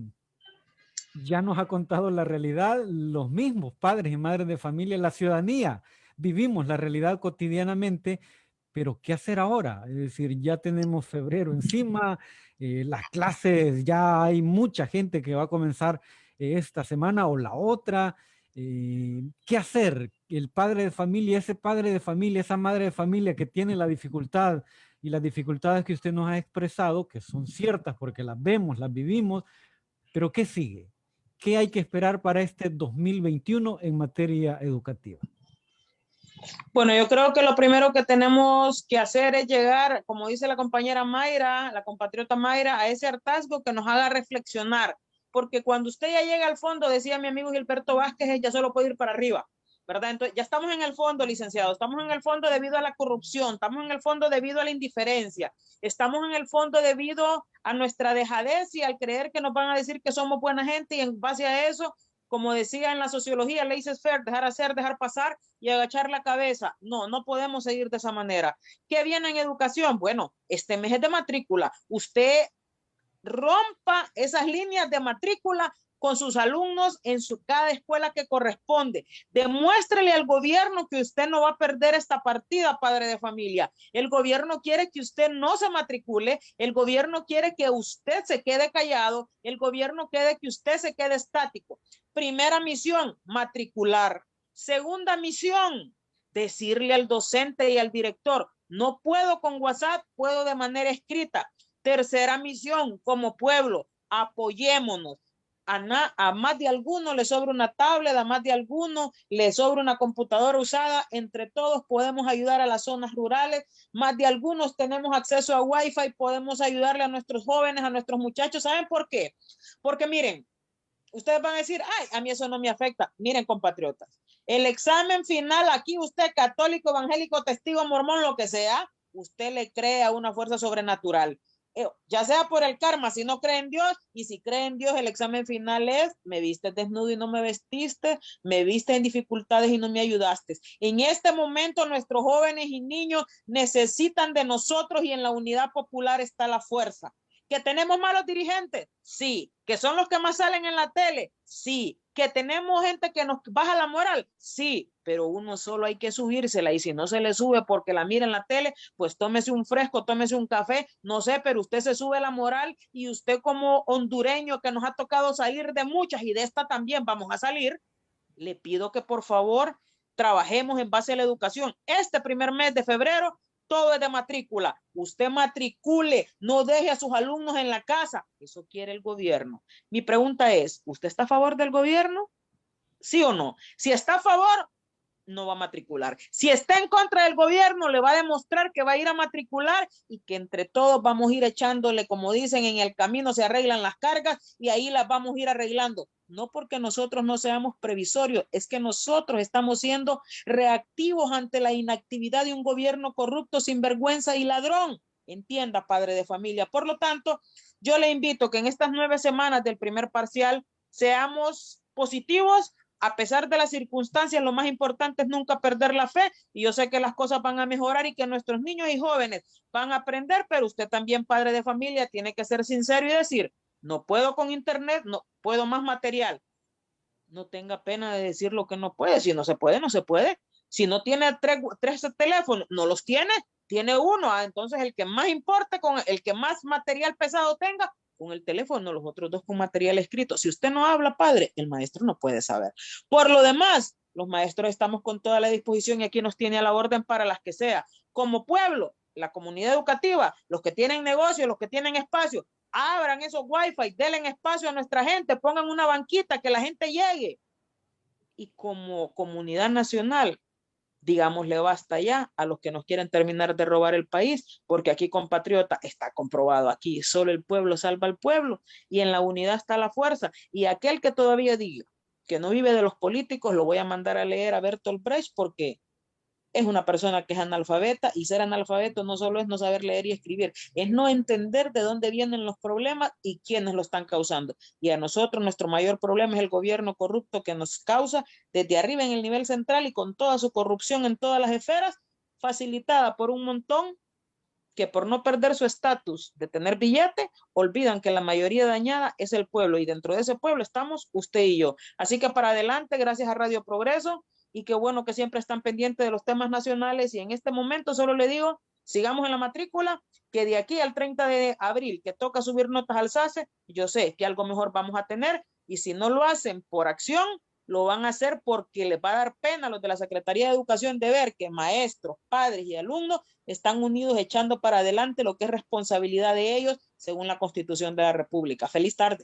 ya nos ha contado la realidad los mismos padres y madres de familia, la ciudadanía. Vivimos la realidad cotidianamente, pero ¿qué hacer ahora? Es decir, ya tenemos febrero encima, las clases, ya hay mucha gente que va a comenzar esta semana o la otra. ¿Qué hacer? El padre de familia, ese padre de familia, esa madre de familia que tiene la dificultad y las dificultades que usted nos ha expresado, que son ciertas porque las vemos, las vivimos, pero ¿qué sigue? ¿Qué hay que esperar para este 2021 en materia educativa? Bueno, yo creo que lo primero que tenemos que hacer es llegar, como dice la compañera Mayra, la compatriota Mayra, a ese hartazgo que nos haga reflexionar. Porque cuando usted ya llega al fondo, decía mi amigo Gilberto Vázquez, ya solo puede ir para arriba, ¿verdad? Entonces, ya estamos en el fondo, licenciado, estamos en el fondo debido a la corrupción, estamos en el fondo debido a la indiferencia, estamos en el fondo debido a nuestra dejadez y al creer que nos van a decir que somos buena gente y en base a eso, como decía en la sociología, laissez-faire, dejar hacer, dejar pasar y agachar la cabeza. No, no podemos seguir de esa manera. ¿Qué viene en educación? Bueno, este mes es de matrícula. Usted rompa esas líneas de matrícula con sus alumnos en cada escuela que corresponde. Demuéstrele al gobierno que usted no va a perder esta partida, padre de familia. El gobierno quiere que usted no se matricule, el gobierno quiere que usted se quede callado, el gobierno quiere que usted se quede estático. Primera misión, matricular. Segunda misión, decirle al docente y al director, no puedo con WhatsApp, puedo de manera escrita. Tercera misión, como pueblo, apoyémonos. A más de alguno le sobra una tablet, a más de alguno le sobra una computadora usada. Entre todos podemos ayudar a las zonas rurales. Más de algunos tenemos acceso a Wi-Fi, podemos ayudarle a nuestros jóvenes, a nuestros muchachos. ¿Saben por qué? Porque miren, ustedes van a decir, ay, a mí eso no me afecta. Miren, compatriotas, el examen final aquí, usted católico, evangélico, testigo, mormón, lo que sea, usted le cree a una fuerza sobrenatural. Ya sea por el karma, si no cree en Dios, y si cree en Dios, el examen final es, me viste desnudo y no me vestiste, me viste en dificultades y no me ayudaste. En este momento, nuestros jóvenes y niños necesitan de nosotros y en la unidad popular está la fuerza. ¿Que tenemos malos dirigentes? Sí. ¿Que son los que más salen en la tele? Sí. ¿Que tenemos gente que nos baja la moral? Sí. Pero uno solo hay que subírsela y si no se le sube porque la mira en la tele, pues tómese un fresco, tómese un café, no sé, pero usted se sube la moral y usted como hondureño que nos ha tocado salir de muchas y de esta también vamos a salir, le pido que por favor trabajemos en base a la educación. Este primer mes de febrero todo es de matrícula. Usted matricule, no deje a sus alumnos en la casa. Eso quiere el gobierno. Mi pregunta es, ¿usted está a favor del gobierno? ¿Sí o no? Si está a favor, no va a matricular. Si está en contra del gobierno, le va a demostrar que va a ir a matricular y que entre todos vamos a ir echándole, como dicen, en el camino se arreglan las cargas y ahí las vamos a ir arreglando. No porque nosotros no seamos previsorios, es que nosotros estamos siendo reactivos ante la inactividad de un gobierno corrupto, sinvergüenza y ladrón. Entienda, padre de familia. Por lo tanto, yo le invito que en estas 9 semanas del primer parcial seamos positivos, a pesar de las circunstancias. Lo más importante es nunca perder la fe y yo sé que las cosas van a mejorar y que nuestros niños y jóvenes van a aprender, pero usted también, padre de familia, tiene que ser sincero y decir, no puedo con internet, no puedo más material. No tenga pena de decir lo que no puede. Si no se puede, no se puede. Si no tiene tres teléfonos, no los tiene uno. Entonces el que más importe, con el que más material pesado tenga, con el teléfono, los otros dos con material escrito. Si usted no habla, padre, el maestro no puede saber. Por lo demás, los maestros estamos con toda la disposición y aquí nos tiene a la orden para las que sea. como pueblo, la comunidad educativa, los que tienen negocios, los que tienen espacio, abran esos wifi, denle espacio a nuestra gente, pongan una banquita, que la gente llegue. Y como comunidad nacional, digámosle basta ya a los que nos quieren terminar de robar el país, porque aquí, compatriota, está comprobado aquí, solo el pueblo salva al pueblo, y en la unidad está la fuerza. Y aquel que todavía diga que no vive de los políticos, lo voy a mandar a leer a Bertolt Brecht, porque es una persona que es analfabeta, y ser analfabeto no solo es no saber leer y escribir, es no entender de dónde vienen los problemas y quiénes lo están causando. Y a nosotros nuestro mayor problema es el gobierno corrupto que nos causa desde arriba en el nivel central y con toda su corrupción en todas las esferas, facilitada por un montón que por no perder su estatus de tener billete, olvidan que la mayoría dañada es el pueblo, y dentro de ese pueblo estamos usted y yo. Así que para adelante, gracias a Radio Progreso, y qué bueno que siempre están pendientes de los temas nacionales, y en este momento solo le digo, sigamos en la matrícula, que de aquí al 30 de abril, que toca subir notas al SACE, yo sé que algo mejor vamos a tener, y si no lo hacen por acción, lo van a hacer porque les va a dar pena a los de la Secretaría de Educación de ver que maestros, padres y alumnos están unidos echando para adelante lo que es responsabilidad de ellos según la Constitución de la República. Feliz tarde.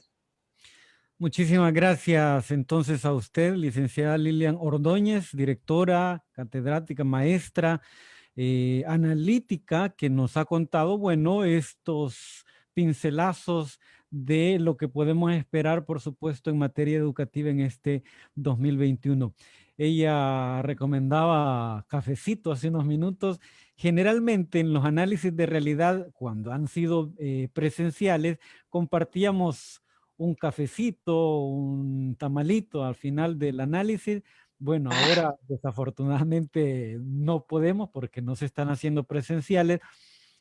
Muchísimas gracias entonces a usted, licenciada Lilian Ordóñez, directora, catedrática, maestra, analítica, que nos ha contado, bueno, estos pincelazos de lo que podemos esperar, por supuesto, en materia educativa en este 2021. Ella recomendaba cafecito hace unos minutos. Generalmente en los análisis de realidad, cuando han sido presenciales, compartíamos un cafecito, un tamalito al final del análisis. Bueno, ahora desafortunadamente no podemos porque no se están haciendo presenciales,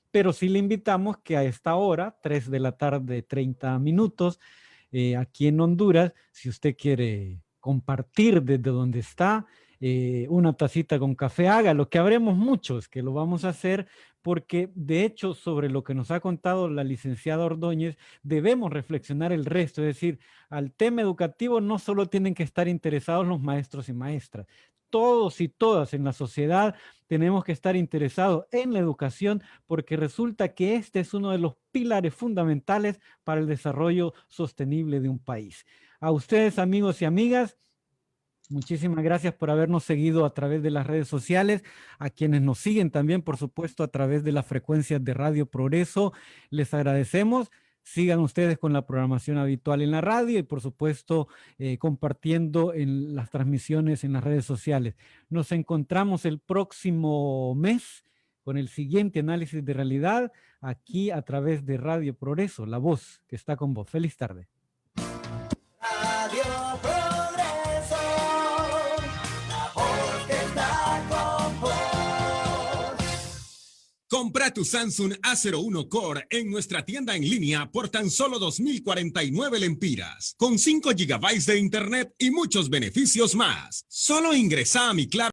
pero sí le invitamos que a esta hora, 3 de la tarde, 30 minutos, aquí en Honduras, si usted quiere compartir desde donde está, una tacita con café, hágalo, que habremos muchos que lo vamos a hacer, porque de hecho sobre lo que nos ha contado la licenciada Ordóñez, debemos reflexionar el resto, es decir, al tema educativo no solo tienen que estar interesados los maestros y maestras, todos y todas en la sociedad tenemos que estar interesados en la educación, porque resulta que este es uno de los pilares fundamentales para el desarrollo sostenible de un país. A ustedes, amigos y amigas, muchísimas gracias por habernos seguido a través de las redes sociales, a quienes nos siguen también, por supuesto, a través de las frecuencias de Radio Progreso. Les agradecemos. Sigan ustedes con la programación habitual en la radio y, por supuesto, compartiendo en las transmisiones en las redes sociales. Nos encontramos el próximo mes con el siguiente análisis de realidad aquí a través de Radio Progreso, la voz que está con vos. Feliz tarde. Radio Progreso, la voz que está con vos. Compra tu Samsung A01 Core en nuestra tienda en línea por tan solo 2,049 lempiras, con 5 GB de internet y muchos beneficios más. Solo ingresa a Mi Claro